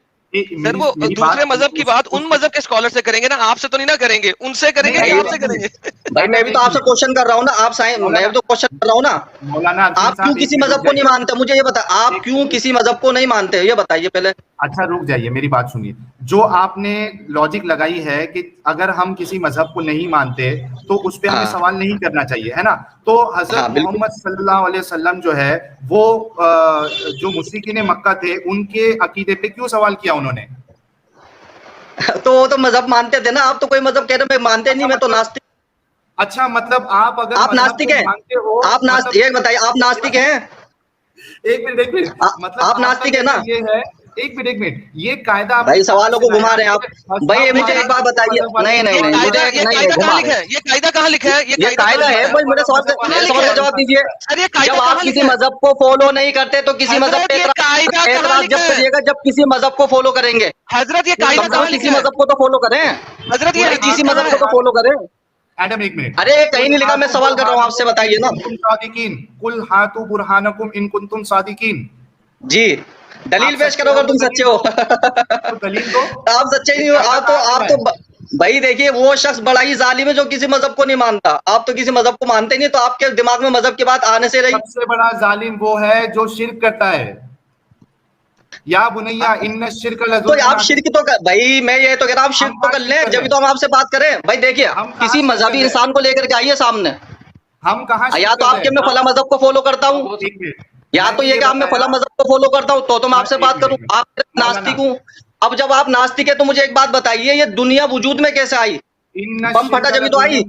سر وہ دوسرے مذہب کی بات ان مذہب کے اسکالر سے کریں گے نا, آپ سے تو نہیں نہ کریں گے, ان سے کریں گے, آپ سے کریں گے. بھائی میں بھی تو آپ سے کوشچن کر رہا ہوں نا, آپ میں بھی تو کوشچن کر رہا ہوں نا. مولانا آپ کیوں کسی مذہب کو نہیں مانتے, مجھے یہ بتا, آپ کیوں کسی مذہب کو نہیں مانتے یہ بتائیے پہلے. اچھا رک جائیے, میری بات سنیے. جو آپ نے لاجک لگائی ہے کہ اگر ہم کسی مذہب کو نہیں مانتے تو اس پہ ہمیں سوال نہیں کرنا چاہیے, ہے نا. تو حضرت محمد صلی اللہ علیہ وسلم جو ہے وہ جو مشرکین مکہ تھے ان کے عقیدے پہ کیوں سوال کیا انہوں نے؟ تو وہ تو مذہب مانتے تھے نا, آپ تو کوئی مذہب کہہ رہے مانتے نہیں, میں تو ناستک. اچھا مطلب آپ اگر آپ ناستک ہیں, آپ ناستک, یہ بتائیے آپ ناستک ہیں؟ ایک منٹ مطلب آپ ناستک ہیں نا؟ یہ ہے ایک منٹ یہ قاعدہ بھائی سوالوں کو گھما رہے ہیں آپ. بھائی مجھے ایک بات بتائیے, یہ قاعدہ کہاں لکھا ہے؟ یہ قاعدہ ہے بھائی, میرے سوال کا جواب دیجیے. جب آپ کسی مذہب کو فالو نہیں کرتے تو کسی مذہب پہ اعتراض جب کریے گا جب کسی مذہب کو فالو کریں گے. حضرت یہ قاعدہ کہاں لکھا ہے؟ کسی مذہب کو تو فالو کریں حضرت, یہ کسی مذہب کو تو فالو کریں. ایڈم ایک منٹ, ارے کہیں نہیں لکھا, میں سوال کر رہا ہوں آپ سے, بتائیے نا. قل ہاتوا برہانکم ان کنتم صادقین. جی دلیل پیش کرو اگر تم سچے ہو. دلیل دو. آپ سچے نہیں ہو, آپ تو بھائی دیکھیے وہ شخص بڑا ہی ظالم ہے جو کسی مذہب کو نہیں مانتا. آپ تو کسی مذہب کو مانتے نہیں, تو آپ کے دماغ میں مذہب کی بات آنے سے رہی. سب سے بڑا ظالم وہ ہے جو شرک کرتا ہے. یا بنیا ان الشرک لظلم. تو آپ شرک تو بھائی میں یہ تو کہہ رہا ہوں آپ شرک تو کر لیں جب تو ہم آپ سے بات کریں. بھائی دیکھیے کسی مذہبی انسان کو لے کر کے آئیے سامنے. ہم کہاں یا تو آپ کے میں فلاں مذہب کو فالو کرتا ہوں, یا تو یہ کہ آپ میں فلاں مذہب کو فالو کرتا ہوں تو میں آپ سے بات کروں. آپ ناستک ہوں. اب جب آپ ناستک ہے تو مجھے ایک بات بتائیے, یہ دنیا وجود میں کیسے آئی؟ بم پھٹا جبھی تو آئی.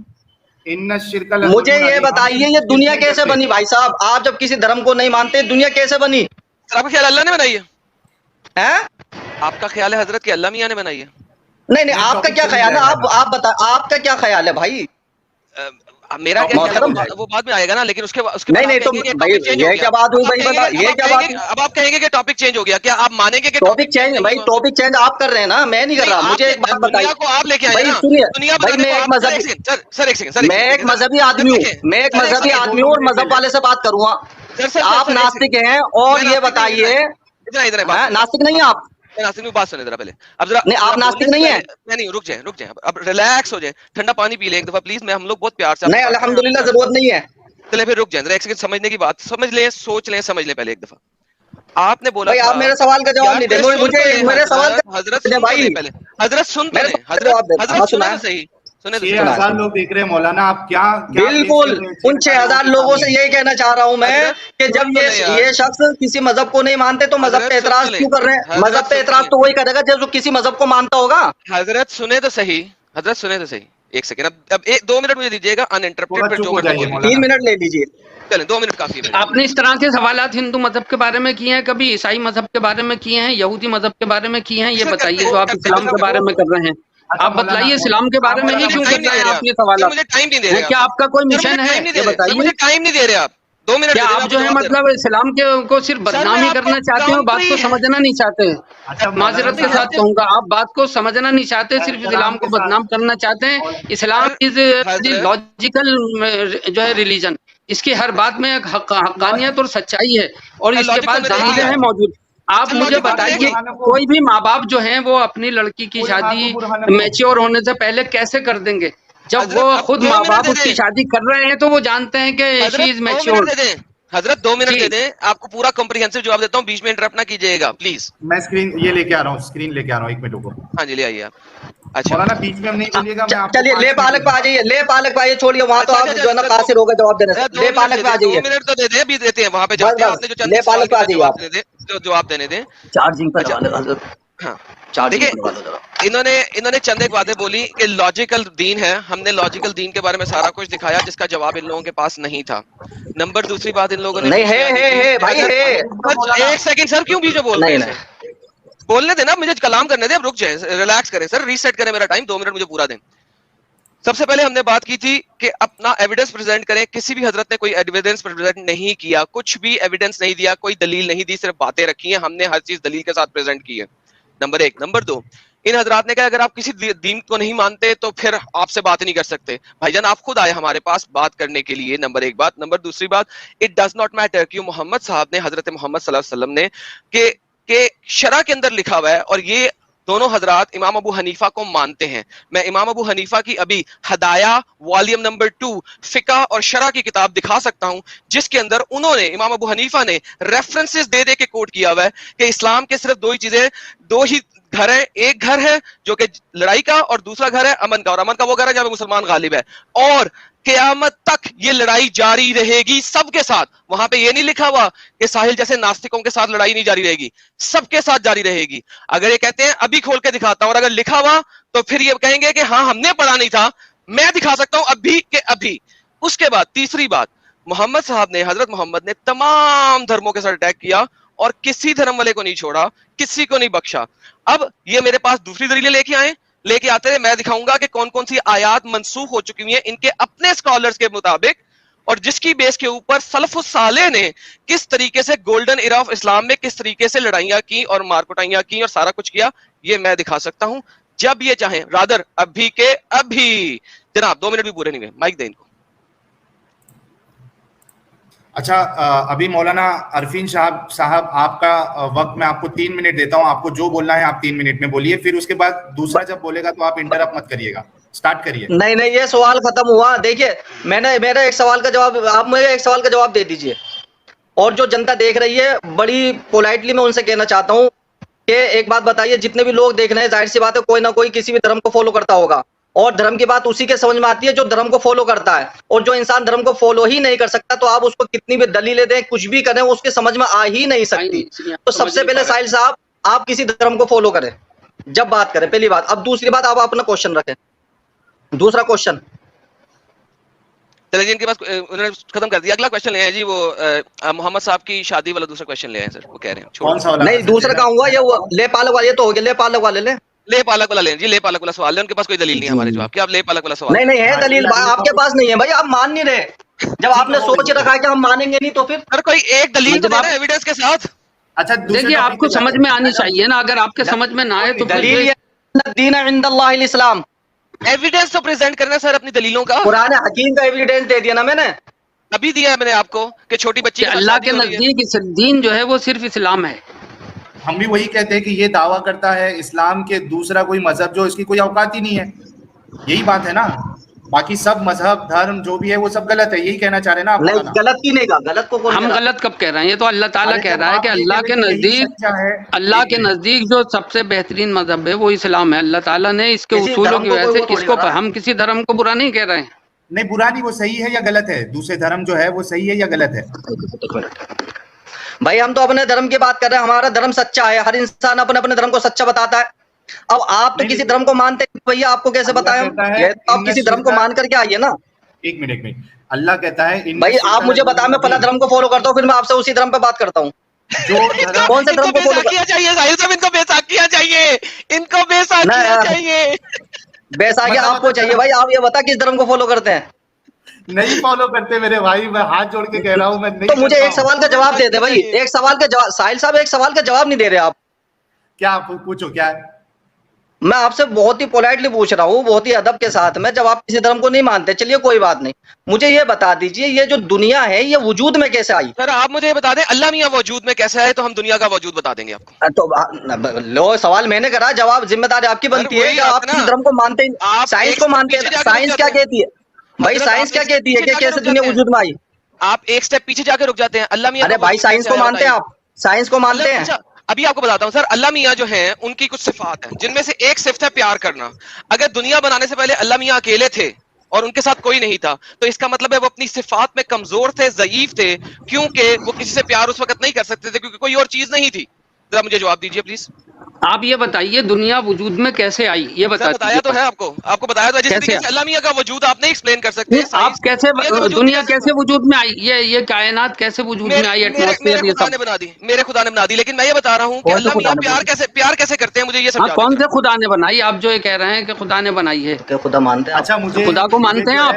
مجھے یہ بتائیے یہ دنیا کیسے بنی بھائی صاحب؟ آپ جب کسی دھرم کو نہیں مانتے دنیا کیسے بنی؟ آپ کا خیال اللہ نے بنائی ہے؟ آپ کا خیال ہے حضرت کی اللہ میاں نے بنائی ہے؟ نہیں آپ کا کیا خیال ہے؟ آپ بتائیں آپ کا کیا خیال ہے بھائی؟ میرا کیا خیال ہے وہ بعد میں آئے گا نا, لیکن اس کے نہیں تو یہ کیا بات ہوئی بھائی, بتا یہ کیا بات. اب آپ کہیں گے کہ ٹاپک چینج ہو گیا, کیا آپ مانیں گے کہ ٹاپک چینج؟ بھائی ٹاپک چینج آپ کر رہے ہیں نا, میں نہیں کر رہا. مجھے ایک بات بتائیے, آپ لے کے آئے نا دنیا بھائی, میں ایک مذہبی آدمی ہوں, میں ایک مذہبی آدمی ہوں اور مذہب والے سے بات کروں گا. آپ ناستک ہیں اور یہ بتائیے ناستک نہیں ہیں آپ؟ بات سنیں ذرا پہلے. اب ذرا نہیں آپ ناستک نہیں ہیں. نہیں رک جائیں اب ریلیکس ہو جائیں, ٹھنڈا پانی پی لیں ایک دفعہ پلیز. میں ہم لوگ بہت پیار سے, نہیں الحمدللہ ضرورت نہیں ہے. چلے پھر رک جائیں ذرا, ایک سیکنڈ سمجھنے کی بات سمجھ لیں, سوچ لیں, سمجھ لیں پہلے ایک دفعہ. آپ نے بولا بھائی آپ میرے سوال کا جواب نہیں دیں, مجھے میرے سوال کا حضرت بھائی حضرت سن پہلے, حضرت سنیں صحیح. 6,000 لوگ دیکھ رہے ہیں مولانا, آپ کیا بالکل ان 6,000 لوگوں سے یہی کہنا چاہ رہا ہوں میں کہ جب یہ شخص کسی مذہب کو نہیں مانتے تو مذہب پہ اعتراض کیوں کر رہے ہیں؟ مذہب پہ اعتراض تو وہی کرے گا جو کسی مذہب کو مانتا ہوگا. حضرت سنے تو صحیح, حضرت سنے تو صحیح, ایک سیکنڈ, اب 2 منٹ مجھے دیجیے گا انانٹرپٹیڈ, 3 منٹ لے لیجیے, چلیں 2 منٹ کافی ہے. آپ نے اس طرح کے سوالات ہندو مذہب کے بارے میں کیے ہیں, کبھی عیسائی مذہب کے بارے میں کیے ہیں, یہودی مذہب کے بارے میں کیے ہیں؟ یہ بتائیے. جو آپ اسلام کے بارے میں کر رہے ہیں, آپ بتلائیے اسلام کے بارے میں ہی کیوں کر رہے ہیں آپ یہ سوالات؟ مجھے ٹائم نہیں دے رہے, کیا آپ کا کوئی مشن ہے یہ بتائیے. مجھے ٹائم نہیں دے رہے آپ, 2 منٹ. کیا آپ جو ہے مطلب اسلام کو صرف بدنامی کرنا چاہتے ہیں, بات کو سمجھنا نہیں چاہتے ہیں؟ معذرت کے ساتھ کہوں گا, آپ بات کو سمجھنا نہیں چاہتے, صرف اسلام کو بدنام کرنا چاہتے ہیں. اسلام از لاجیکل جو ہے ریلیجن, اس کی ہر بات میں ایک حقانیت اور سچائی ہے, اور اس کے پاس دلیلیں ہیں موجود. آپ مجھے بتائیے, کوئی بھی ماں باپ جو ہیں وہ اپنی لڑکی کی شادی میچور ہونے سے پہلے کیسے کر دیں گے؟ جب وہ خود ماں باپ اس کی شادی کر رہے ہیں تو وہ جانتے ہیں کہ شی از میچور. حضرت 2 منٹ دے دیں, آپ کو پورا کمپریہنسو جواب دیتا ہوں, بیچ میں انٹرپٹ نہ کیجیے گا پلیز. میں اسکرین یہ لے کے آ رہا ہوں, اسکرین لے کے آ رہا ہوں, 1 منٹ رکو. ہاں جی لے آئیے آپ. اچھا مولانا بیچ میں ہم نہیں بولیے گا. چلیے لے پالک پہ آ جائیے, لے پالک پہ آئیے, چھوڑیے وہاں تو آپ جو ہے نا قاصر ہو گئے جواب دینے سے. لے پالک پہ آ جائیے, 2 منٹ تو دے دیں, ابھی دیتے ہیں وہاں پہ جاتے ہیں. آپ نے جو چند سوال کیا جواب دینے دیں. چارجنگ پہ ہاں دیکھیں, انہوں نے چند ایک باتیں بولی کہ لاجیکل دین ہے. ہم نے لاجیکل دین کے بارے میں سارا کچھ دکھایا جس کا جواب ان لوگوں کے پاس نہیں تھا. نمبر دوسری بات ان لوگوں نے نہیں ہے بھائی ہے. 1 سیکنڈ سر, کیوں بیچ میں بول رہے ہیں؟ بولنے دینا, مجھے کلام کرنے دیں, اب رک جائیں, ریلیکس کریں سر, ریسیٹ کریں میرا ٹائم, 2 منٹ مجھے پورا دیں. سب سے پہلے ہم نے بات کی تھی کہ اپنا ایویڈنس پریزنٹ کریں. کسی بھی حضرت نے کوئی ایویڈنس پریزنٹ نہیں کیا, کچھ بھی ایویڈنس نہیں دیا, کوئی دلیل نہیں دی, صرف باتیں رکھی ہیں. ہم نے ہر چیز دلیل کے ساتھ پریزنٹ کی ہے. نمبر 1. نمبر 2, ان حضرات نے کہا اگر آپ کسی دین کو نہیں مانتے تو پھر آپ سے بات نہیں کر سکتے. بھائی جان آپ خود آئے ہمارے پاس بات کرنے کے لیے. نمبر 1 بات. نمبر دوسری بات, اٹ ڈز ناٹ میٹر کہ محمد صاحب نے, حضرت محمد صلی اللہ علیہ وسلم نے کہ شرع کے اندر لکھا ہوا ہے, اور یہ دونوں حضرات امام ابو حنیفہ کو مانتے ہیں. میں امام ابو حنیفہ کی ابھی ہدایہ والیوم نمبر 2 فقہ اور شرع کی کتاب دکھا سکتا ہوں, جس کے اندر انہوں نے, امام ابو حنیفہ نے ریفرنسز دے دے کے کوٹ کیا ہوا ہے کہ اسلام کے صرف 2 ہی چیزیں, 2 ہی گھر ہے. ایک گھر ہے جو کہ لڑائی کا, اور دوسرا گھر ہے امن کا, اور امن کا وہ گھر ہے جہاں پہ مسلمان غالب ہے, اور قیامت تک یہ لڑائی جاری رہے گی سب کے ساتھ. وہاں پہ یہ نہیں لکھا ہوا کہ ساحل جیسے ناستکوں کے ساتھ لڑائی نہیں جاری رہے گی, سب کے ساتھ جاری رہے گی. اگر یہ کہتے ہیں ابھی کھول کے دکھاتا ہوں, اور اگر لکھا ہوا تو پھر یہ کہیں گے کہ ہاں ہم نے پڑھا نہیں تھا, میں دکھا سکتا ہوں ابھی کہ ابھی. اس کے بعد تیسری بات, محمد صاحب نے, حضرت محمد نے تمام دھرموں کے ساتھ اٹیک کیا اور کسی دھرم والے کو نہیں چھوڑا, کسی کو نہیں بخشا. اب یہ میرے پاس دوسری دلیلیں لے کے آتے ہیں, میں دکھاؤں گا کہ کون کون سی آیات منسوخ ہو چکی ہیں ان کے اپنے اسکالرز کے مطابق, اور جس کی بیس کے اوپر سلف الصالح نے کس طریقے سے گولڈن ایرا آف اسلام میں کس طریقے سے لڑائیاں کی اور مارکٹائیاں کی اور سارا کچھ کیا, یہ میں دکھا سکتا ہوں جب یہ چاہیں. رادر ابھی کے ابھی. جناب 2 منٹ بھی پورے نہیں ہوئے, مائک دیں ان کو. اچھا, ابھی مولانا عرفین صاحب آپ کا وقت میں آپ کو 3 منٹ دیتا ہوں. آپ کو جو بولنا ہے آپ 3 منٹ میں بولیے, پھر اس کے بعد دوسرا جب بولے گا تو آپ انٹرپٹ مت کریے گا, سٹارٹ کریے. نہیں یہ سوال ختم ہوا. دیکھیے میرا ایک سوال کا جواب, آپ مجھے ایک سوال کا جواب دے دیجئے, اور جو جنتا دیکھ رہی ہے بڑی پولائٹلی میں ان سے کہنا چاہتا ہوں کہ ایک بات بتائیے, جتنے بھی لوگ دیکھ رہے ہیں ظاہر سی بات ہے کوئی نہ کوئی کسی بھی دھرم کو فالو کرتا ہوگا, اور دھرم کی بات اسی کے سمجھ میں آتی ہے جو دھرم کو فالو کرتا ہے. اور جو انسان دھرم کو فالو ہی نہیں کر سکتا تو آپ اس کو کتنی بھی دلیلیں دیں, کچھ بھی کریں, اس کے سمجھ میں آ ہی نہیں سکتی. تو سب سے پہلے ساحل صاحب آپ کسی دھرم کو فالو کریں جب بات کریں, پہلی بات. اب دوسری بات, آپ اپنا کوشچن رکھیں. دوسرا کوشچن چلیے, ان کے پاس انہوں نے ختم کر دیا. اگلا کوشچن لے ہیں جی, وہ محمد صاحب کی شادی والا دوسرا کوشچن لے ہیں سر, وہ کہہ رہے ہیں. نہیں دوسرا کہوں گا, یہ لے پالک والے تو ہو گیا, لے پالک والے لیں. لے پالک والا لیں جی, لے پالک والا سوال ہے, ان کے پاس کوئی دلیل نہیں ہمارے جواب. کیا آپ لے پالک والا سوال؟ نہیں ہے دلیل, آپ کے پاس نہیں ہے بھائی, آپ مان نہیں رہے. جب آپ نے سوچ رکھا ہے کہ ہم مانیں گے نہیں تو پھر سر کوئی ایک دلیل تو دینا ایویڈنس کے ساتھ. اچھا دیکھیے, آپ کو سمجھ میں آنی چاہیے نا, اگر آپ کے سمجھ میں نہ آئے تو دلیل الدین عند اللہ الاسلام, ایویڈنس تو پریزنٹ کرنا سر اپنی دلیلوں کا. قرآن حکیم کا ایویڈنس دے دیا نا میں نے, ابھی دیا ہے میں نے آپ کو کہ چھوٹی بچی اللہ کے نزدیک دین جو ہے وہ صرف اسلام ہے. ہم بھی وہی کہتے ہیں کہ یہ دعویٰ کرتا ہے اسلام کے دوسرا کوئی مذہب جو اس کی کوئی اوقات ہی نہیں ہے. یہی بات ہے نا, باقی سب مذہب دھرم جو بھی ہے وہ سب غلط ہے, یہی کہنا چاہ رہے ہیں نا آپ. نہیں غلط کی نہیں کہا, غلط کو ہم غلط کب کہہ رہے ہیں؟ یہ تو اللہ تعالیٰ کہہ رہا ہے کہ اللہ کے نزدیک جو سب سے بہترین مذہب ہے وہ اسلام ہے. اللہ تعالیٰ نے اس کے اصولوں کی وجہ سے اس کو, ہم کسی دھرم کو برا نہیں کہہ رہے ہیں. نہیں برا نہیں, وہ صحیح ہے یا غلط ہے, دوسرے دھرم جو ہے وہ صحیح ہے یا غلط ہے. بھائی ہم تو اپنے دھرم کی بات کر رہے ہیں, ہمارا دھرم سچا ہے, ہر انسان اپنے اپنے دھرم کو سچا بتاتا ہے. اب آپ تو کسی دھرم کو مانتے ہیں بھیا، آپ کو کیسے بتائیں؟ آپ کسی دھرم کو مان کر کے آئیے نا. ایک منٹ اللہ کہتا ہے بھائی آپ مجھے بتائیں، میں فلاں دھرم کو فالو کرتا ہوں، پھر میں آپ سے اسی دھرم پہ بات کرتا ہوں. کون سے دھرم کو فالو چاہیے؟ ان کو بیساکھیاں چاہیے، ان کو بیساکھیاں چاہیے. بیساکھی آپ کو چاہیے بھائی. آپ یہ بتا کس دھرم کو فالو کرتے ہیں؟ نہیں فالو کرتے میرے بھائی، میں ہاتھ جوڑ کے کہہ رہا ہوں میں نہیں. تو مجھے ایک سوال کا جواب دے دے بھائی، ایک سوال کا جواب. ساحل صاحب ایک سوال کا جواب نہیں دے رہے آپ. کیا پوچھو کیا ہے؟ میں آپ سے بہت ہی پولائٹلی پوچھ رہا ہوں، بہت ہی ادب کے ساتھ میں. جب آپ کسی دھرم کو نہیں مانتے چلیے کوئی بات نہیں، مجھے یہ بتا دیجئے یہ جو دنیا ہے یہ وجود میں کیسے آئی؟ سر آپ مجھے یہ بتا دیں اللہ میاں وجود میں کیسے آئے تو ہم دنیا کا وجود بتا دیں گے آپ کو. تو لو سوال میں نے کرا، جواب ذمہ داری آپ کی بنتی ہے. جب آپ کسی دھرم کو مانتے ہیں، سائنس کو مانتے ہیں، سائنس کیا کہتی ہے بھائی؟ سائنس کیا کہتی ہے کہ کیسے دنیا وجود میں آئی؟ آپ ایک سٹیپ پیچھے جا کے رک جاتے ہیں. اللہ میاں ارے بھائی سائنس کو مانتے ہیں آپ؟ سائنس کو مانتے ہیں؟ ابھی آپ کو بتاتا ہوں سر. اللہ میاں جو ہیں ان کی کچھ صفات ہیں جن میں سے ایک صفت ہے پیار کرنا. اگر دنیا بنانے سے پہلے اللہ میاں اکیلے تھے اور ان کے ساتھ کوئی نہیں تھا تو اس کا مطلب ہے وہ اپنی صفات میں کمزور تھے، ضعیف تھے، کیونکہ وہ کسی سے پیار اس وقت نہیں کر سکتے تھے کیونکہ کوئی اور چیز نہیں تھی. ذرا مجھے جواب دیجیے پلیز. آپ یہ بتائیے دنیا وجود میں کیسے آئی، یہ بتایا تو ہے آپ کو بتایا تو ہے. جس طریقے سے اللہ میاں کا وجود آپ نہیں ایکسپلین کر سکتے. آپ کیسے دنیا کیسے وجود میں آئی، یہ کائنات کیسے وجود میں آئی، ایٹماسفیئر یہ سب میرے خدا نے بنا دی. لیکن میں یہ بتا رہا ہوں کہ اللہ میاں پیار کیسے کرتے ہیں مجھے یہ سمجھا. کون سے خدا نے بنائی؟ آپ جو یہ کہہ رہے ہیں کہ خدا نے بنائی ہے، خدا مانتے ہیں؟ اچھا مجھے خدا کو مانتے ہیں آپ؟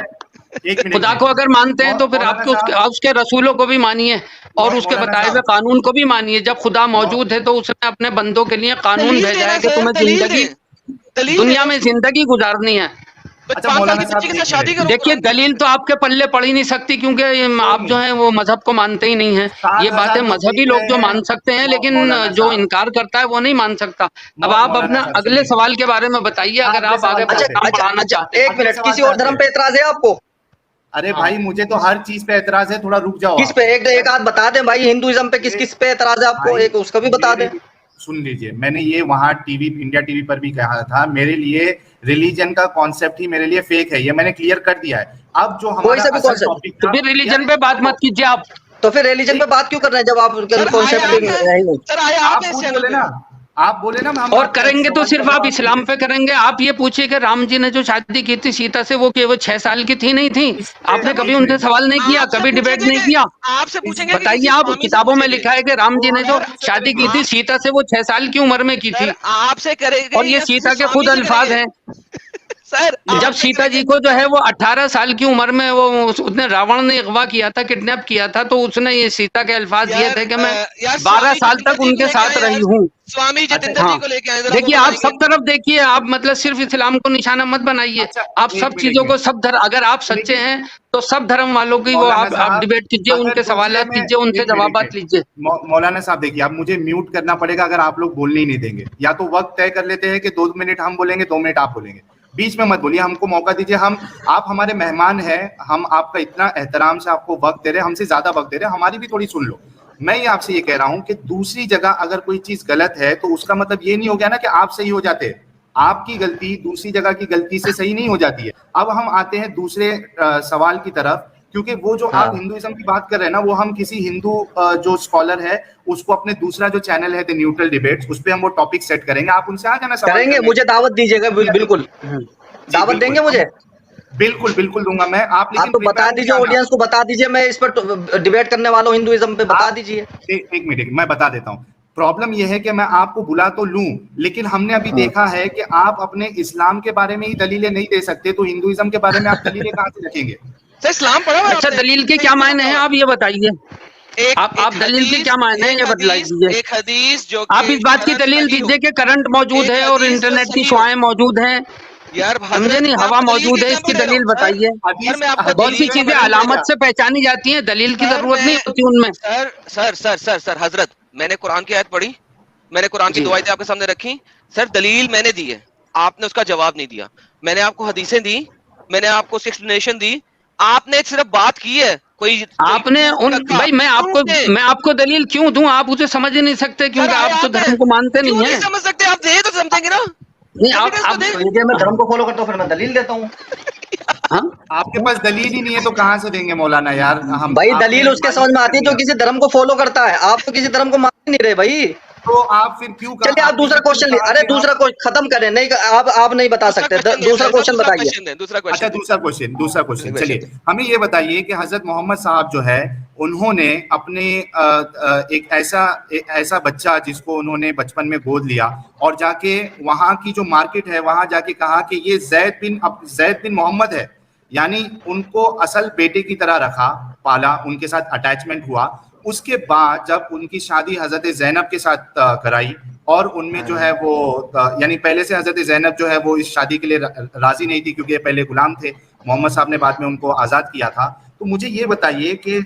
خدا کو اگر مانتے ہیں تو پھر آپ اس کے رسولوں کو بھی مانیے اور اس کے بتائے ہوئے قانون کو بھی مانیے. جب خدا موجود ہے تو اس نے اپنے بندوں کے لیے قانون بھیجا ہے کہ تمہیں زندگی دنیا میں زندگی گزارنی ہے. دیکھیے دلیل تو آپ کے پلے پڑ ہی نہیں سکتی کیونکہ آپ جو ہیں وہ مذہب کو مانتے ہی نہیں ہیں. یہ باتیں مذہبی لوگ جو مان سکتے ہیں لیکن جو انکار کرتا ہے وہ نہیں مان سکتا. اب آپ اپنا اگلے سوال کے بارے میں بتائیے اگر آپ آگے بڑھانا چاہتے ہیں. ایک منٹ، کسی اور دھرم پہ اعتراض ہے آپ کو؟ ارے بھائی مجھے تو ہر چیز پہ اعتراض ہے، تھوڑا رک جاؤ. کس پہ؟ ایک آدھ بتا دیں بھائی. ہندوازم پہ کس پہ اعتراض ہے آپ کو؟ ایک اس کا بھی بتا دیں. سن لیجئے، میں نے یہ وہاں انڈیا ٹی وی پر بھی کہا تھا، میرے لیے ریلیجن کا کانسیپٹ ہی میرے لیے فیک ہے، یہ میں نے کلیئر کر دیا ہے. اب جو ہمارا اصل ٹاپک تو پھر ریلیجن پہ بات مت کیجیے آپ. تو پھر ریلیجن پہ بات کیوں کر رہے ہیں جب آپ کانسیپٹ آپ بولے نا اور کریں گے تو صرف آپ اسلام پہ کریں گے. آپ یہ پوچھیے کہ رام جی نے جو شادی کی تھی سیتا سے وہ 6 سال کی تھی نہیں تھی؟ آپ نے کبھی ان سے سوال نہیں کیا، کبھی ڈیبیٹ نہیں کیا؟ آپ سے پوچھیں گے بتائیے. آپ کتابوں میں لکھا ہے کہ رام جی نے جو شادی کی تھی سیتا سے وہ 6 سال کی عمر میں کی تھی آپ سے کرے اور یہ سیتا کے خود الفاظ ہیں. جب سیتا جی کو جو ہے وہ 18 سال کی عمر میں اس نے راون نے اغوا کیا تھا، کڈنیپ کیا تھا، تو اس نے یہ سیتا کے الفاظ یہ تھے کہ میں 12 سال تک ان کے ساتھ رہی ہوں. دیکھیے آپ سب طرف دیکھیے، آپ مطلب صرف اسلام کو نشانہ مت بنائیے. آپ سب چیزوں کو اگر آپ سچے ہیں تو سب دھرم والوں کی وہ آپ ڈیبیٹ کیجیے، ان کے سوالات کیجیے، ان سے جوابات لیجیے. مولانا صاحب دیکھیے، اب مجھے میوٹ کرنا پڑے گا اگر آپ لوگ بولنے ہی نہیں دیں گے. یا تو وقت طے کر لیتے ہیں کہ 2 منٹ ہم بولیں گے، 2 منٹ آپ بولیں گے، بیچ میں مت بولیے، ہم کو موقع دیجیے. آپ ہمارے مہمان ہیں، ہم آپ کا اتنا احترام سے آپ کو وقت دے رہے ہیں، ہم سے زیادہ وقت دے رہے ہیں، ہماری بھی تھوڑی سن لو. میں یہ آپ سے یہ کہہ رہا ہوں کہ دوسری جگہ اگر کوئی چیز غلط ہے تو اس کا مطلب یہ نہیں ہو گیا نا کہ آپ صحیح ہو جاتے ہیں. آپ کی غلطی دوسری جگہ کی غلطی سے صحیح نہیں ہو جاتی ہے. اب ہم آتے ہیں دوسرے سوال کی طرف، کیونکہ وہ جو آپ ہندوازم کی بات کر رہے ہیں نا، وہ ہم کسی ہندو جو اسکالر ہے اس کو اپنے دوسرا جو چینل ہے دی نیوٹرل ڈیبیٹس، اس پہ ہم وہ ٹاپک سیٹ کریں گے. آپ ان سے آ جانا سوال کریں گے. مجھے دعوت دیجیے گا. بالکل دعوت دیں گے مجھے. بالکل دوں گا میں. آپ تو بتا دیجیے، آڈینس کو بتا دیجیے، میں اس پر ڈیبیٹ کرنے والوں ہندوازم پہ بتا دیجیے. ایک منٹ میں بتا دیتا ہوں. پرابلم یہ ہے کہ میں آپ کو بلا تو لوں، لیکن ہم نے ابھی دیکھا ہے کہ آپ اپنے اسلام کے بارے میں ہی دلیلیں نہیں دے سکتے، تو ہندوازم کے بارے میں آپ دلیلیں کہاں سے رکھیں گے؟ اسلام پڑھا. اچھا دلیل کے کیا معنی ہیں آپ یہ بتائیے. آپ دلیل کے کیا معنی ہیں یہ بتلا دیجیے. ایک حدیث جو آپ اس بات کی دلیل دیجیے کہ کرنٹ موجود ہے اور انٹرنیٹ کی شعاعیں موجود ہیں. سمجھے نہیں، ہوا موجود ہے، اس کی دلیل بتائیے. بہت سی چیزیں علامت سے پہچانی جاتی ہیں، دلیل کی ضرورت نہیں ہوتی ان میں. سر حضرت، میں نے قرآن کی آیت پڑھی، میں نے قرآن کی 2 آیتیں آپ کے سامنے رکھی. سر دلیل میں نے دی ہے، آپ نے اس کا جواب نہیں دیا. میں نے آپ کو حدیثیں دی، میں نے آپ کو ایکسپلینیشن دی، آپ نے صرف بات کی ہے. آپ نے بھائی میں آپ کو دلیل کیوں دوں؟ آپ اسے سمجھ ہی نہیں سکتے کیونکہ آپ تو دھرم کو مانتے نہیں ہیں. سمجھ سکتے آپ دے تو سمجھیں گے نا. میں دھرم کو فالو کرتا ہوں، پھر میں دلیل دیتا ہوں. آپ کے پاس دلیل ہی نہیں ہے تو کہاں سے دیں گے مولانا یار. بھائی دلیل اس کے سمجھ میں آتی ہے جو کسی دھرم کو فالو کرتا ہے. آپ تو کسی دھرم کو مان نہیں رہے بھائی. تو آپ پھر کیوں؟ چلیے آپ دوسرا کوشچن لیں. ارے دوسرا ختم کریں. نہیں آپ نہیں بتا سکتے. دوسرا کوشچن بتائیے. اچھا دوسرا کوشچن چلیے ہمیں یہ بتائیے کہ حضرت محمد صاحب جو ہے انہوں نے اپنے ایک ایسا بچہ جس کو انہوں نے بچپن میں گود لیا اور جا کے وہاں کی جو مارکیٹ ہے وہاں جا کے کہا کہ یہ زید بن محمد ہے، یعنی ان کو اصل بیٹے کی طرح رکھا، پالا، ان کے ساتھ اٹیچمنٹ ہوا. اس کے بعد جب ان کی شادی حضرت زینب کے ساتھ کرائی اور ان میں جو ہے وہ یعنی پہلے سے حضرت زینب جو ہے وہ اس شادی کے لیے راضی نہیں تھی کیونکہ پہلے غلام تھے، محمد صاحب نے بعد میں ان کو آزاد کیا تھا. تو مجھے یہ بتائیے کہ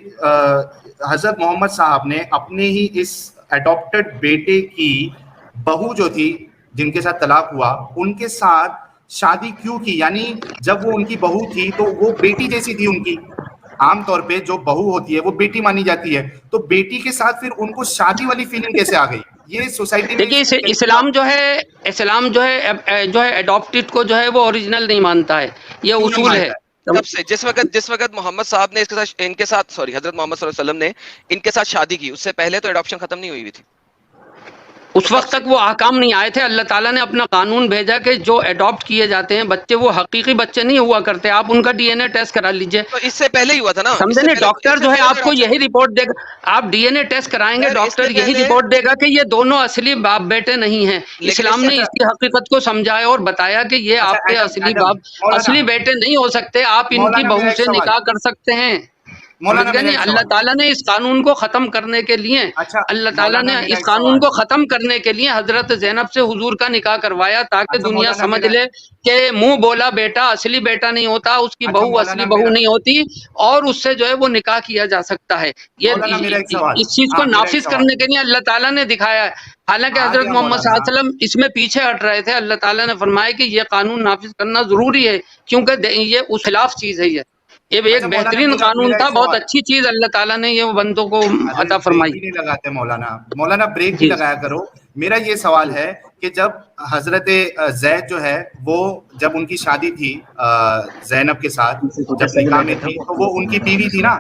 حضرت محمد صاحب نے اپنے ہی اس اڈاپٹڈ بیٹے کی بہو جو تھی جن کے ساتھ طلاق ہوا ان کے ساتھ شادی کیوں کی؟ یعنی جب وہ ان کی بہو تھی تو وہ بیٹی جیسی تھی ان کی، عام طور پہ جو بہو ہوتی ہے وہ بیٹی مانی جاتی ہے، تو بیٹی کے ساتھ پھر ان کو شادی والی فیلنگ کیسے آ گئی؟ یہ سوسائٹی میں دیکھیے اسلام جو ہے اڈاپٹڈ کو جو ہے وہ اوریجنل نہیں مانتا ہے، یہ اصول ہے. تب سے جس وقت محمد صاحب نے ان کے ساتھ حضرت محمد صلی اللہ علیہ وسلم نے ان کے ساتھ شادی کی، اس سے پہلے تو اڈاپشن ختم نہیں ہوئی تھی. اس وقت تک وہ احکام نہیں آئے تھے. اللہ تعالیٰ نے اپنا قانون بھیجا کہ جو اڈاپٹ کیے جاتے ہیں بچے وہ حقیقی بچے نہیں ہوا کرتے. آپ ان کا ڈی این اے ٹیسٹ کرا لیجئے. تو اس سے پہلے ہی ہوا تھا نا، سمجھے نا؟ ڈاکٹر جو ہے آپ کو یہی رپورٹ دے گا، آپ ڈی این اے ٹیسٹ کرائیں گے ڈاکٹر یہی رپورٹ دے گا کہ یہ دونوں اصلی باپ بیٹے نہیں ہیں. اسلام نے اس کی حقیقت کو سمجھایا اور بتایا کہ یہ آپ کے اصلی باپ اصلی بیٹے نہیں ہو سکتے، آپ ان کی بہو سے نکاح کر سکتے ہیں. اللہ تعالیٰ نے اس قانون کو ختم کرنے کے لیے حضرت زینب سے حضور کا نکاح کروایا تاکہ دنیا سمجھ لے کہ منہ بولا بیٹا اصلی بیٹا نہیں ہوتا، اس کی بہو اصلی بہو نہیں ہوتی، اور اس سے جو ہے وہ نکاح کیا جا سکتا ہے. اس چیز کو نافذ کرنے کے لیے اللہ تعالیٰ نے دکھایا ہے. حالانکہ حضرت محمد صلی اللہ علیہ وسلم اس میں پیچھے ہٹ رہے تھے. اللہ تعالیٰ نے فرمایا کہ یہ قانون نافذ کرنا ضروری ہے کیونکہ یہ اس خلاف چیز ہے. یہ ایک بہترین قانون تھا، بہت اچھی چیز اللہ تعالیٰ نے یہ بندوں کو عطا فرمائی. نہیں لگاتے مولانا بریک بھی لگایا کرو. میرا یہ سوال ہے کہ جب حضرت زید جو ہے وہ جب ان کی شادی تھی زینب کے ساتھ جب نکاح میں تھی تو وہ ان کی بیوی تھی نا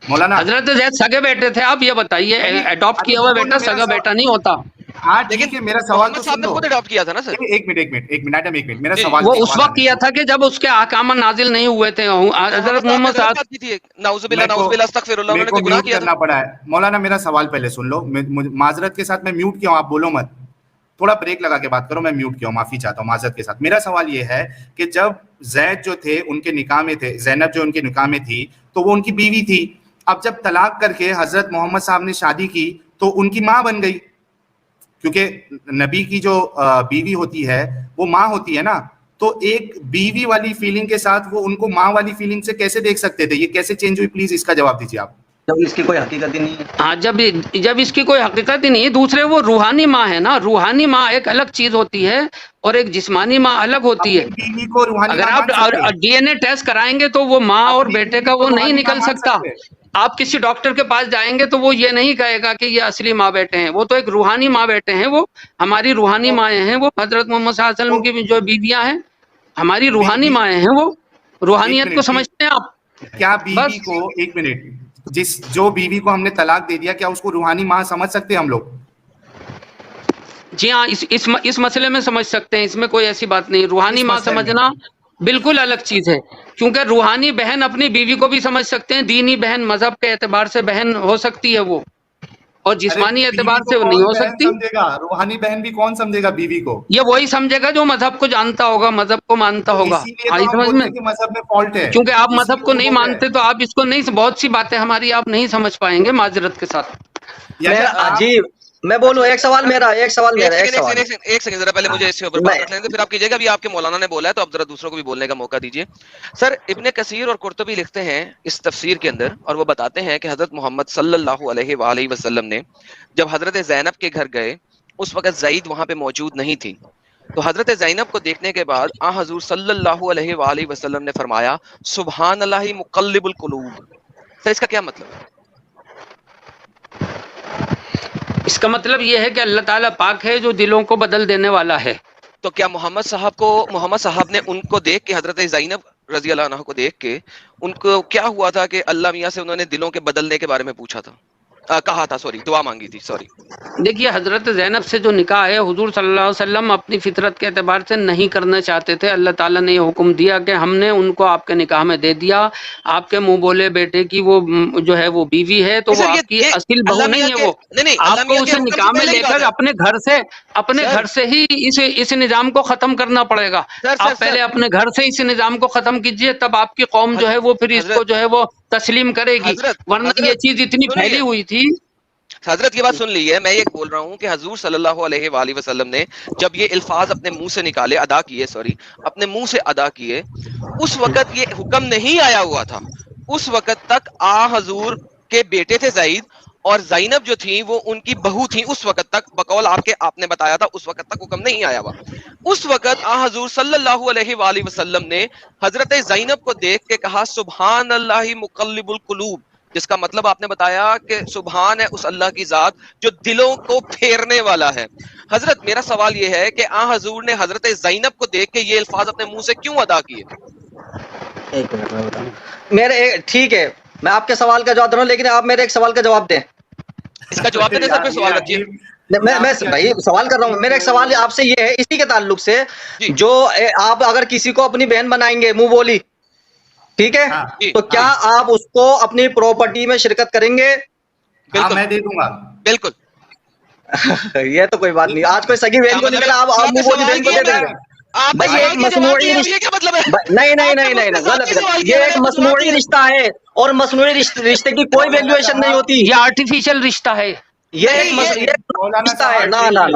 مولانا. حضرت زید سگے بیٹے تھے. آپ یہ بتائیے اڈاپٹ کیا ہوا بیٹا سگا بیٹا نہیں ہوتا. ہاں ٹھیک ہے، میرا سوال تو صاحب نے خود اڈاپٹ کیا تھا نا سر. ایک منٹ میرا سوال وہ اس وقت کیا تھا کہ جب اس کے احکام نازل نہیں ہوئے تھے. حضرت محمد کرنا پڑا ہے. مولانا میرا سوال پہلے سن لو. معذرت کے ساتھ میں میوٹ کیا ہوں، آپ بولو مت، تھوڑا بریک لگا کے بات کرو. میں میوٹ کیا ہوں، معافی چاہتا ہوں معذرت کے ساتھ. میرا سوال یہ ہے کہ جب زید جو تھے ان کے نکاح میں تھے، زینب جو ان کے نکاح میں تھی تو وہ ان کی بیوی تھی. اب جب طلاق کر کے حضرت محمد صاحب نے شادی کی تو ان کی ماں بن گئی، کیونکہ نبی کی جو بیوی ہوتی ہے وہ ماں ہوتی ہے نا. تو ایک بیوی والی فیلنگ کے ساتھ وہ ان کو ماں والی فیلنگ سے کیسے دیکھ سکتے تھے؟ یہ کیسے چینج ہوئی؟ پلیز اس کا جواب دیجیے آپ. جب اس کی کوئی حقیقت ہی نہیں ہے. ہاں جب اس کی کوئی حقیقت ہی نہیں ہے. دوسرے وہ روحانی ماں ہے نا. روحانی ماں ایک الگ چیز ہوتی ہے اور ایک جسمانی ماں الگ ہوتی ہے. اگر آپ ڈی این اے ٹیسٹ کرائیں گے تو وہ ماں اور بیٹے کا وہ نہیں نکل سکتا. آپ کسی ڈاکٹر کے پاس جائیں گے تو وہ یہ نہیں کہے گا کہ یہ اصلی ماں بیٹے ہیں. وہ تو ایک روحانی ماں بیٹے ہیں. وہ ہماری روحانی مائیں ہیں. وہ حضرت محمد صلی اللہ علیہ وسلم کی جو بیویاں ہیں ہماری روحانی مائیں ہیں. وہ روحانیت کو سمجھتے ہیں آپ؟ کیا بیوی کو ایک منٹ جو بیوی کو ہم نے طلاق دے دیا کیا اس کو روحانی ماں سمجھ سکتے ہیں ہم لوگ؟ جی ہاں، اس مسئلے میں سمجھ سکتے ہیں. اس میں کوئی ایسی بات نہیں. روحانی ماں سمجھنا بالکل الگ چیز ہے، کیونکہ روحانی بہن اپنی بیوی کو بھی سمجھ سکتے ہیں. دینی بہن مذہب کے اعتبار سے بہن ہو سکتی ہے وہ، اور جسمانی اعتبار سے وہ نہیں ہو سکتی. روحانی بہن بھی کون سمجھے گا بیوی کو؟ یہ وہی سمجھے گا جو مذہب کو جانتا ہوگا، مذہب کو مانتا ہوگا. مذہب میں فالٹ ہے کیونکہ آپ مذہب کو نہیں مانتے تو آپ اس کو نہیں، بہت سی باتیں ہماری آپ نہیں سمجھ پائیں گے معذرت کے ساتھ. جی میں بولوں ایک سوال میرا ایک سیکنڈ ذرا پہلے مجھے اس کے اوپر بات کر لیں گے، پھر آپ کیجیے گا. ابھی آپ کے مولانا نے بولا ہے تو اب ذرا دوسروں کو بھی بولنے کا موقع دیجیے. سر ابن کثیر اور قرطبی لکھتے ہیں اس تفسیر کے اندر، اور وہ بتاتے ہیں کہ حضرت محمد صلی اللہ علیہ وآلہ وسلم نے جب حضرت زینب کے گھر گئے اس وقت زید وہاں پہ موجود نہیں تھی. تو حضرت زینب کو دیکھنے کے بعد آن حضور صلی اللہ علیہ وآلہ وسلم نے فرمایا سبحان اللہ مقلب القلوب. سر اس کا کیا مطلب ہے؟ اس کا مطلب یہ ہے کہ اللہ تعالیٰ پاک ہے جو دلوں کو بدل دینے والا ہے. تو کیا محمد صاحب نے ان کو دیکھ کے، حضرت زینب رضی اللہ عنہ کو دیکھ کے ان کو کیا ہوا تھا کہ اللہ میاں سے انہوں نے دلوں کے بدلنے کے بارے میں پوچھا تھا؟ کہا تھا, سوری دعا مانگی تھی, سوری. دیکھیے حضرت زینب سے جو نکاح ہے حضور صلی اللہ علیہ وسلم اپنی فطرت کے اعتبار سے نہیں کرنا چاہتے تھے. اللہ تعالیٰ نے یہ حکم دیا کہ ہم نے ان کو آپ کے نکاح میں دے دیا. آپ کے منہ بولے بیٹے کی وہ جو ہے وہ بیوی ہے تو وہ آپ کی اصل بہو نہیں ہے. وہ آپ کو اسے نکاح میں لے کر اپنے گھر سے ہی اس نظام کو ختم کرنا پڑے گا. آپ پہلے اپنے گھر سے اس نظام کو ختم کیجئے, تب آپ کی قوم جو ہے وہ پھر اس کو جو ہے وہ تسلیم کرے گی. ورنہ یہ چیز اتنی پھیلی ہوئی تھی. حضرت کی بات سن لی ہے, میں یہ بول رہا ہوں کہ حضور صلی اللہ علیہ وآلہ وسلم نے جب یہ الفاظ اپنے منہ سے نکالے, اپنے منہ سے ادا کیے, اس وقت یہ حکم نہیں آیا ہوا تھا. اس وقت تک حضور کے بیٹے تھے زید, اور زینب جو تھی وہ ان کی بہو تھی. اس وقت تک بقول آپ نے بتایا تھا, اس وقت تک حکم نہیں آیا ہوا. اس وقت حضور صلی اللہ علیہ وآلہ وسلم نے حضرت زینب کو دیکھ کے کہا سبحان اللہ مقلب القلوب, جس کا مطلب آپ نے بتایا کہ سبحان ہے اس اللہ کی ذات جو دلوں کو پھیرنے والا ہے. حضرت میرا سوال یہ ہے کہ حضور نے حضرت زینب کو دیکھ کے یہ الفاظ اپنے منہ سے کیوں ادا کیے؟ ایک منٹ میں بتاؤں. ٹھیک ہے, میں آپ کے سوال کا جواب دے رہا ہوں, لیکن آپ میرے ایک سوال کا جواب دیں. اس کا جواب دینے سے پھر سوال رکھیے. میں بھائی سوال کر رہا ہوں. میرا ایک سوال آپ سے یہ ہے اسی کے تعلق سے, جو آپ اگر کسی کو اپنی بہن بنائیں گے منہ بولی, ٹھیک ہے, تو کیا آپ اس کو اپنی پراپرٹی میں شرکت کریں گے؟ بالکل میں دے دوں گا. بالکل. یہ تو کوئی بات نہیں. آج کوئی سگی بہن کو نکلا, آپ منہ بولی بہن کو دے دیں گے؟ بھائی یہ ایک مصنوعی نہیں غلط. یہ ایک مصنوعی رشتہ ہے, اور مصنوعی رشتے کی کوئی ویلیویشن نہیں ہوتی. یہ آرٹیفیشل رشتہ ہے. یہ ایک رشتہ ہے. نا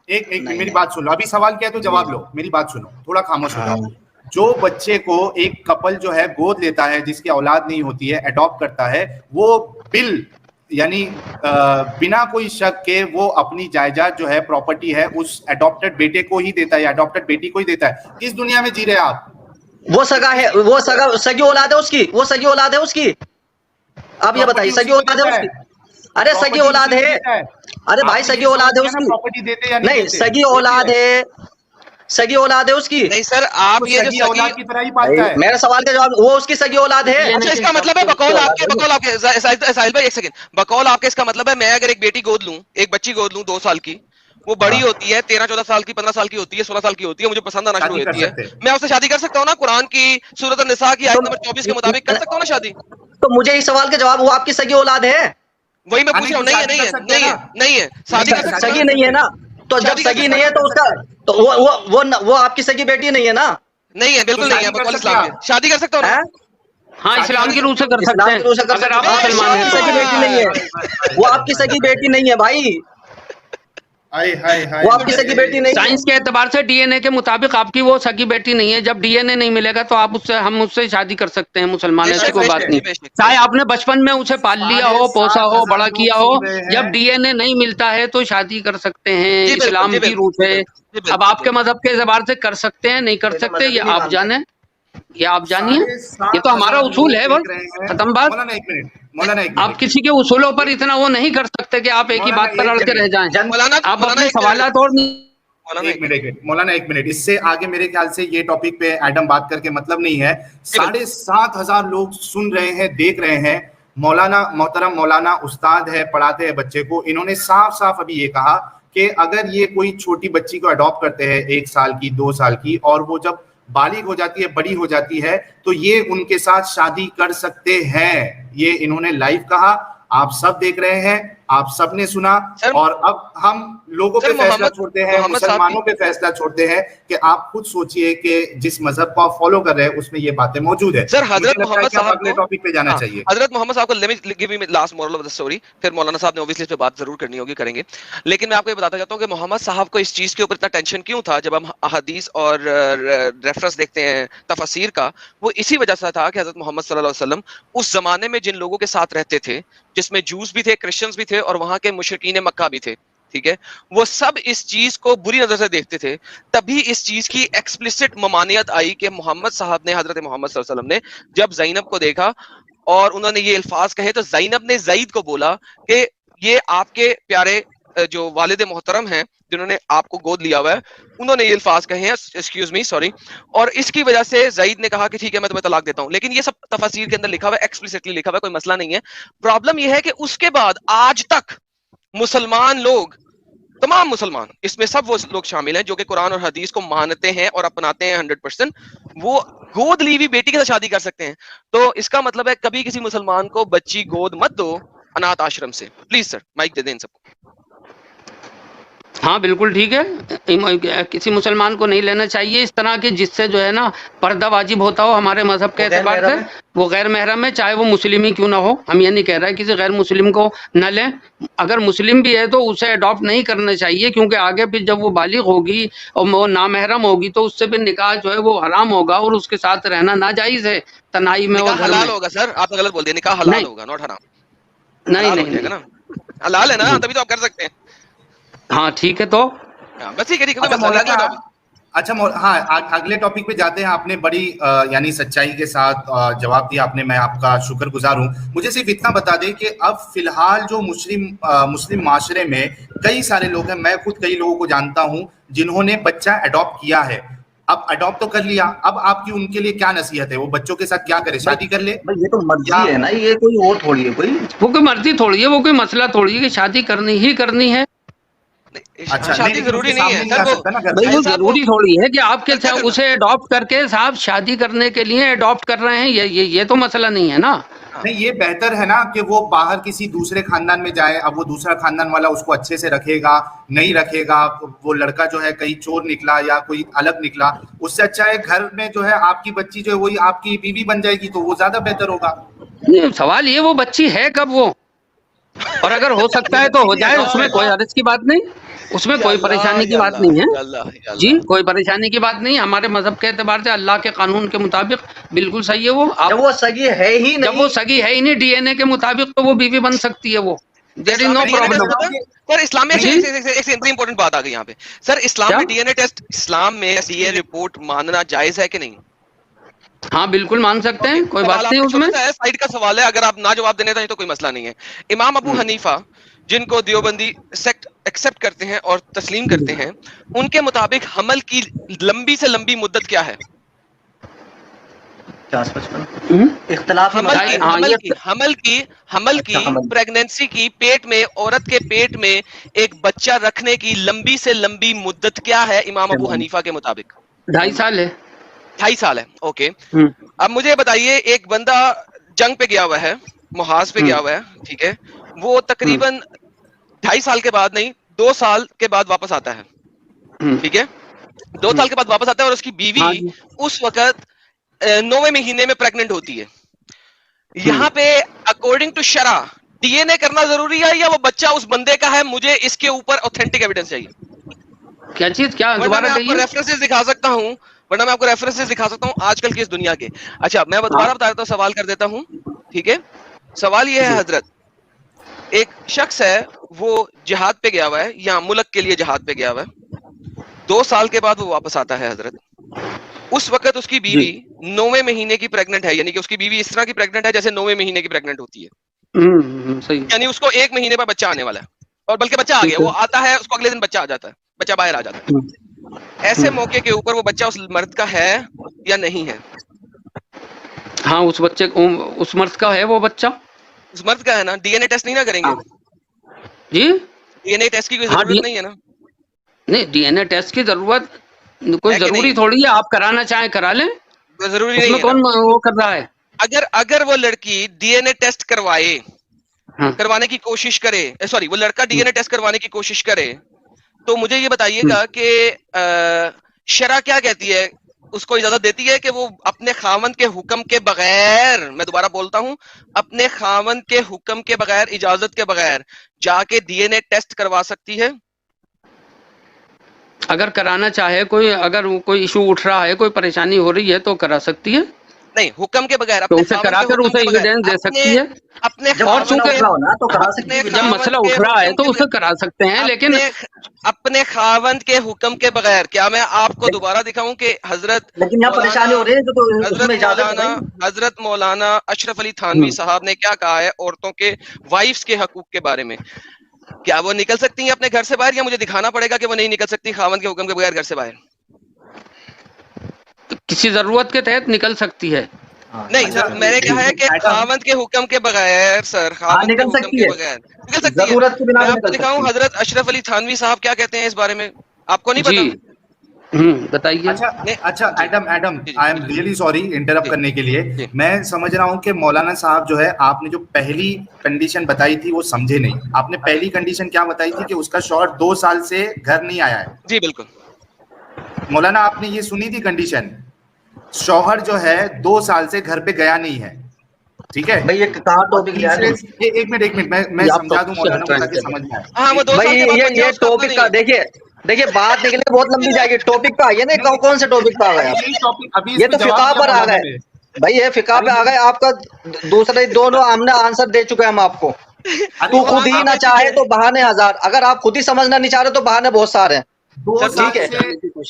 ایک میری بات سن لو. ابھی سوال کیا ہے تو جواب لو. میری بات سنو, تھوڑا خاموش ہو جاؤ. جو بچے کو ایک کپل جو ہے گود لیتا ہے, جس کی اولاد نہیں ہوتی ہے, اڈاپٹ کرتا ہے, وہ بل یعنی بنا کوئی شک کے وہ اپنی جائیداد جو ہے پراپرٹی ہے اس اڈاپٹڈ بیٹے کو ہی دیتا ہے یا اڈاپٹڈ بیٹی کو ہی دیتا ہے. کس دنیا میں جی رہے آپ؟ وہ سگا ہے, وہ سگی اولاد ہے اس کی, وہ سگی اولاد ہے اس کی. آپ یہ بتائیے سگی اولاد ہے اس کی؟ ارے سگی اولاد ہے, ارے بھائی سگی اولاد ہے اس کی. پراپرٹی دیتے یا نہیں, سگی اولاد ہے, سگی اولاد ہے اس کی. نہیں سر, آپ یہ جو اولاد کی طرح ہی پالتا ہے. میرا سوال کا جواب, وہ اس کی سگی اولاد ہے. اچھا, اس کا مطلب ہے بقول آپ کے ساحل بھائی ایک سیکنڈ, بقول آپ کے اس کا مطلب ہے میں اگر ایک بیٹی گود لوں, ایک بچی گود لوں 2 سال کی, وہ بڑی ہوتی ہے 13-14 سال کی, 15 سال کی ہوتی ہے, 16 سال کی ہوتی ہے, مجھے پسند آنا شروع ہوتی ہے, میں اس سے شادی کر سکتا ہوں نا؟ قرآن کی سورۃ النساء کی آیت نمبر 24 کے مطابق کر سکتا ہوں نا شادی؟ تو مجھے اس سوال کا جواب, وہ آپ کی سگی اولاد ہے؟ وہی میں پوچھ رہا ہوں. نہیں ہے شادی کر سکتا. سگی نہیں ہے نا, تو جب سگی نہیں ہے تو اس کا تو وہ آپ کی سگی بیٹی نہیں ہے نا؟ نہیں ہے, بالکل نہیں ہے. بقول اسلام کے شادی کر سکتا ہوں نا؟ ہاں, اسلام کی روح سے کر سکتے ہیں. اگر آپ مسلمان ہیں. سگی بیٹی نہیں ہے, وہ آپ کی سگی بیٹی نہیں ہے بھائی, وہ آپ کی سگی بیٹی نہیں. سائنس کے اعتبار سے ڈی این اے کے مطابق آپ کی وہ سگی بیٹی نہیں ہے. جب ڈی این اے نہیں ملے گا تو آپ ہم اس سے شادی کر سکتے ہیں. مسلمان ایسی کوئی بات نہیں. چاہے آپ نے بچپن میں اسے پال لیا ہو, پوسا ہو, بڑا کیا ہو, جب ڈی این اے نہیں ملتا ہے تو شادی کر سکتے ہیں. اسلام کی روح سے. اب آپ کے مذہب کے اعتبار سے کر سکتے ہیں نہیں کر سکتے, یہ آپ جانیں, یہ آپ جانیے. یہ تو ہمارا اصول ہے. بس ختم بات. آپ کسی کے اصولوں پر اتنا وہ نہیں کر سکتے کہ آپ ایک ہی بات پر اڑ کے رہ جائیں. آپ اپنے سوالات اور مولانا ایک منٹ, اس سے آگے میرے خیال سے یہ ٹاپک پہ ایڈم بات کر کے مطلب نہیں ہے. 7,500 لوگ سن رہے ہیں, دیکھ رہے ہیں. مولانا محترم مولانا استاد ہے, پڑھاتے ہیں بچے کو. انہوں نے صاف صاف ابھی یہ کہا کہ اگر یہ کوئی چھوٹی بچی کو اڈاپٹ کرتے ہیں 1 سال کی, 2 سال کی, اور وہ جب بالغ ہو جاتی ہے, بڑی ہو جاتی ہے, تو یہ ان کے ساتھ شادی کر سکتے ہیں. یہ انہوں نے لائیو کہا, آپ سب دیکھ رہے ہیں, آپ سب نے سنا. اور اب ہم لوگوں پہ فیصلہ چھوڑتے ہیں, مسلمانوں پہ فیصلہ چھوڑتے ہیں کہ آپ خود سوچئے کہ جس مذہب کو آپ فالو کر رہے ہیں اس میں یہ باتیں موجود ہیں. سر حضرت محمد صاحب اگلے ٹاپک پہ جانا چاہیے. حضرت محمد صاحب کو let me give me last moral of the story, پھر مولانا صاحب نے اوبویسلی اس پہ بات ضرور کرنی ہوگی, کریں گے. لیکن میں آپ کو یہ بتاتا چاہتا ہوں کہ محمد صاحب کو اس چیز کے اوپر اتنا ٹینشن کیوں تھا. جب ہم احادیث اور ریفرنس دیکھتے ہیں تفاسیر کا, وہ اسی وجہ سے تھا کہ حضرت محمد صلی اللہ علیہ وسلم اس زمانے میں جن لوگوں کے ساتھ رہتے تھے, جس میں جوز بھی تھے, کرسچنز بھی تھے, اور وہاں کے مشرکین مکہ بھی تھے, ٹھیک ہے, وہ سب اس چیز کو بری نظر سے دیکھتے تھے. تبھی اس چیز کی ایکسپلسٹ ممانعت آئی کہ محمد صاحب نے, حضرت محمد صلی اللہ علیہ وسلم نے جب زینب کو دیکھا اور انہوں نے یہ الفاظ کہے, تو زینب نے زید کو بولا کہ یہ آپ کے پیارے جو والد محترم ہیں جنہوں نے آپ کو گود لیا ہوا ہے, انہوں نے یہ الفاظ کہے ہیں, ایکسکیوز می سوری, اور اس کی وجہ سے زید نے کہا کہ ٹھیک ہے میں تمہیں طلاق دیتا ہوں. لیکن یہ سب تفاسیر کے اندر لکھا ہوا ہے, ایکسپلیسٹلی لکھا ہوا ہے, کوئی مسئلہ نہیں ہے. پرابلم یہ ہے کہ اس کے بعد آج تک مسلمان لوگ, تمام مسلمان, اس میں سب وہ لوگ شامل ہیں جو کہ قرآن اور حدیث کو مانتے ہیں اور اپناتے ہیں 100%, وہ گود لی ہوئی بیٹی کے ساتھ شادی کر سکتے ہیں. تو اس کا مطلب ہے کبھی کسی مسلمان کو بچی گود مت دو انات آشرم سے. پلیز سر مائک دے دیں ان سب کو. ہاں بالکل ٹھیک ہے, کسی مسلمان کو نہیں لینا چاہیے اس طرح کے جس سے جو ہے نا پردہ واجب ہوتا ہو ہمارے مذہب کے اعتبار سے. وہ غیر محرم ہے, چاہے وہ مسلم ہی کیوں نہ ہو. ہم یہ نہیں کہہ رہے کسی غیر مسلم کو نہ لیں, اگر مسلم بھی ہے تو اسے اڈاپٹ نہیں کرنا چاہیے, کیونکہ آگے پھر جب وہ بالغ ہوگی اور وہ نامحرم ہوگی تو اس سے پھر نکاح جو ہے وہ حرام ہوگا اور اس کے ساتھ رہنا ناجائز ہے تنہائی میں. نکاح حلال ہوگا سر, آپ نے غلط بول دیا, نکاح حلال ہوگا ناٹ حرام. نہیں نا حلال ہے نا, تبھی تو آپ کر سکتے ہیں. ہاں ٹھیک ہے, تو بس ٹھیک ہے. اچھا ہاں اگلے ٹاپک پہ جاتے ہیں. آپ نے بڑی یعنی سچائی کے ساتھ جواب دیا آپ نے, میں آپ کا شکر گزار ہوں. مجھے صرف اتنا بتا دیں کہ اب فی الحال جو مسلم معاشرے میں کئی سارے لوگ ہیں, میں خود کئی لوگوں کو جانتا ہوں جنہوں نے بچہ اڈاپٹ کیا ہے. اب اڈاپٹ تو کر لیا, اب آپ کی ان کے لیے کیا نصیحت ہے؟ وہ بچوں کے ساتھ کیا کرے, شادی کر لے؟ یہ تو مرضی ہے نا, یہ کوئی وہ تھوڑی ہے, وہ کوئی مرضی تھوڑی ہے, وہ کوئی مسئلہ تھوڑی ہے کہ شادی کرنی ہی کرنی ہے. اچھا شادی ضروری نہیں ہے سر, وہ ضروری تھوڑی ہے کہ آپ کے اسے اڈاپٹ کر کے صاحب شادی کرنے کے لیے اڈاپٹ کر رہے ہیں, یہ تو مسئلہ نہیں ہے نا. نہیں, یہ بہتر ہے نا کہ وہ باہر کسی دوسرے خاندان میں جائے. اب وہ دوسرا خاندان والا اس کو اچھے سے رکھے گا نہیں رکھے گا, وہ لڑکا جو ہے کہیں چور نکلا یا کوئی الگ نکلا, اس سے اچھا ہے گھر میں جو ہے آپ کی بچی جو ہے وہی آپ کی بیوی بن جائے گی, تو وہ زیادہ بہتر ہوگا. سوال یہ وہ بچی ہے کب وہ, اور اگر ہو سکتا ہے تو ہو جائے, اس میں کوئی حرج کی بات نہیں, اس میں کوئی پریشانی کی بات نہیں ہے جی, کوئی پریشانی کی بات نہیں. ہمارے مذہب کے اعتبار سے اللہ کے قانون کے مطابق بالکل صحیح ہے. وہ جب وہ سگی ہے ہی نہیں, جب وہ سگی ہے ہی نہیں ڈی این اے کے مطابق, تو وہ بیوی بن سکتی ہے. وہ دیر از نو پرابلم. سر اسلام میں ایک امپورٹنٹ بات آ گئی یہاں پہ سر, اسلام میں ڈی این اے ٹیسٹ, اسلام میں ڈی این اے رپورٹ ماننا جائز ہے کہ نہیں؟ ہاں بالکل مان سکتے ہیں, کوئی بات نہیں اس میں. سائڈ کا سوال ہے, اگر آپ نہ جواب دینے تو کوئی مسئلہ نہیں ہے. امام ابو حنیفہ جن کو دیوبندی سیکٹ ایکسپٹ کرتے ہیں اور تسلیم کرتے ہیں, ان کے مطابق حمل کی لمبی سے لمبی مدت کیا ہے؟ اختلاف حمل کی پریگنینسی کی, پیٹ میں, عورت کے پیٹ میں ایک بچہ رکھنے کی لمبی سے لمبی مدت کیا ہے امام ابو حنیفہ کے مطابق؟ 2.5 سال ہے. 2.5 سال ہے, اوکے. اب مجھے بتائیے, ایک بندہ جنگ پہ گیا ہوا ہے, محاذ پہ گیا ہوا ہے, ٹھیک ہے, وہ تقریباً 2.5 سال کے بعد نہیں 2 سال کے بعد واپس آتا ہے, ٹھیک ہے, 2 سال کے بعد واپس آتا ہے, اور اس کی بیوی اس وقت 9ویں مہینے میں پریگننٹ ہوتی ہے. یہاں پہ اکارڈنگ ٹو شرع ڈی این اے کرنا ضروری ہے یا وہ بچہ اس بندے کا ہے؟ مجھے اس کے اوپر اوتھینٹک ایویڈنس چاہیے. کیا چیز, کیا دوبارہ میں آپ کو ریفرنسز دکھا سکتا ہوں, ورنہ میں آپ کو ریفرنسز دکھا سکتا ہوں آج کل کی اس دنیا کے. اچھا میں دوبارہ بتا دیتا ہوں, سوال کر دیتا ہوں, ٹھیک ہے. سوال یہ ہے حضرت, ایک شخص ہے وہ جہاد پہ گیا ہوا ہے, یا ملک کے لیے جہاد پہ گیا ہوا ہے, 2 سال کے بعد وہ واپس آتا ہے حضرت. اس وقت اس کی بیوی 9ویں مہینے کی پریگننٹ ہے, یعنی کہ اس کی بیوی اس طرح کی پریگننٹ ہے جیسے 9ویں مہینے کی پریگننٹ ہوتی ہے, یعنی اس کو 1 مہینے پر بچہ آنے والا ہے, اور بلکہ بچہ آ گیا, وہ آتا ہے, اس کو اگلے دن بچہ آ جاتا ہے, بچہ باہر آ جاتا ہے. ایسے موقع کے اوپر وہ بچہ اس مرد کا ہے یا نہیں ہے؟ ہاں اس بچے اس مرد کا ہے, وہ بچہ اس مرد کا ہے نا. ڈی این اے ٹیسٹ نہیں نا کریں گے جی؟ ڈی این اے ٹیسٹ کی کوئی ضرورت نہیں ہے نا. نہیں, ڈی این اے ٹیسٹ کی ضرورت کوئی ضروری تھوڑی ہے, آپ کرانا چاہیں کرا لیں, ضروری نہیں ہے. کون وہ کر رہا ہے؟ اگر وہ لڑکی ڈی این اے ٹیسٹ کروانے کی کوشش کرے, سوری وہ لڑکا ڈی این اے ٹیسٹ کروانے کی کوشش کرے, تو مجھے یہ بتائیے گا کہ شرع کیا کہتی ہے, اس کو اجازت دیتی ہے کہ وہ اپنے خاوند کے حکم کے بغیر, میں دوبارہ بولتا ہوں, اپنے خاوند کے حکم کے بغیر, اجازت کے بغیر جا کے ڈی این اے ٹیسٹ کروا سکتی ہے؟ اگر کرانا چاہے کوئی, اگر کوئی ایشو اٹھ رہا ہے, کوئی پریشانی ہو رہی ہے تو کرا سکتی ہے. نہیں, حکم کے بغیر, تو اسے کرا کر اسے ایویڈنس دے سکتی ہے. اور جب مسئلہ اٹھ رہا ہے تو اسے کرا سکتے ہیں, لیکن اپنے خاوند کے حکم کے بغیر. کیا میں آپ کو دوبارہ دکھاؤں کہ حضرت مولانا اشرف علی تھانوی صاحب نے کیا کہا ہے عورتوں کے, وائفز کے حقوق کے بارے میں؟ کیا وہ نکل سکتی ہیں اپنے گھر سے باہر یا مجھے دکھانا پڑے گا کہ وہ نہیں نکل سکتی خاوند کے حکم کے بغیر گھر سے باہر؟ کسی ضرورت کے تحت نکل سکتی ہے. نہیں میں نے کہا ہے کہ خاوند کے حکم کے بغیر سر، خاوند کے حکم کے بغیر نکل سکتی ہے. میں آپ کو دکھاؤں حضرت اشرف علی تھانوی صاحب کیا کہتے ہیں اس بارے میں، آپ کو نہیں پتا؟ بتائیے. اچھا Adam I am really sorry interrupt کرنے کے لیے. میں سمجھ رہا ہوں کہ مولانا صاحب جو ہے آپ نے جو پہلی کنڈیشن بتائی تھی وہ سمجھے نہیں. آپ نے پہلی کنڈیشن کیا بتائی تھی کہ اس کا شوہر 2 سال سے گھر نہیں آیا ہے. جی بالکل مولانا آپ نے یہ سنی تھی کنڈیشن، شوہر جو ہے 2 سال سے گھر پہ گیا نہیں ہے. ٹھیک ہے ایک منٹ میں سمجھا دوں مولانا کو تاکہ سمجھ میں آئے. یہ ٹاپک کا دیکھیے بات نکلے بہت لمبی جائے گی. ٹاپک پہ آئیے نا، کون سے ٹاپک پہ آ گئے؟ یہ تو فقہ پر آ گئے بھائی، یہ فقہ پہ آ گئے. آپ کا دوسرے دونوں ہم نے آنسر دے چکے ہم آپ کو. تو خود ہی نہ چاہے تو بہانے ہزار، اگر آپ خود ہی سمجھنا نہیں چاہ رہے تو بہانے بہت سارے ہیں. ٹھیک ہے،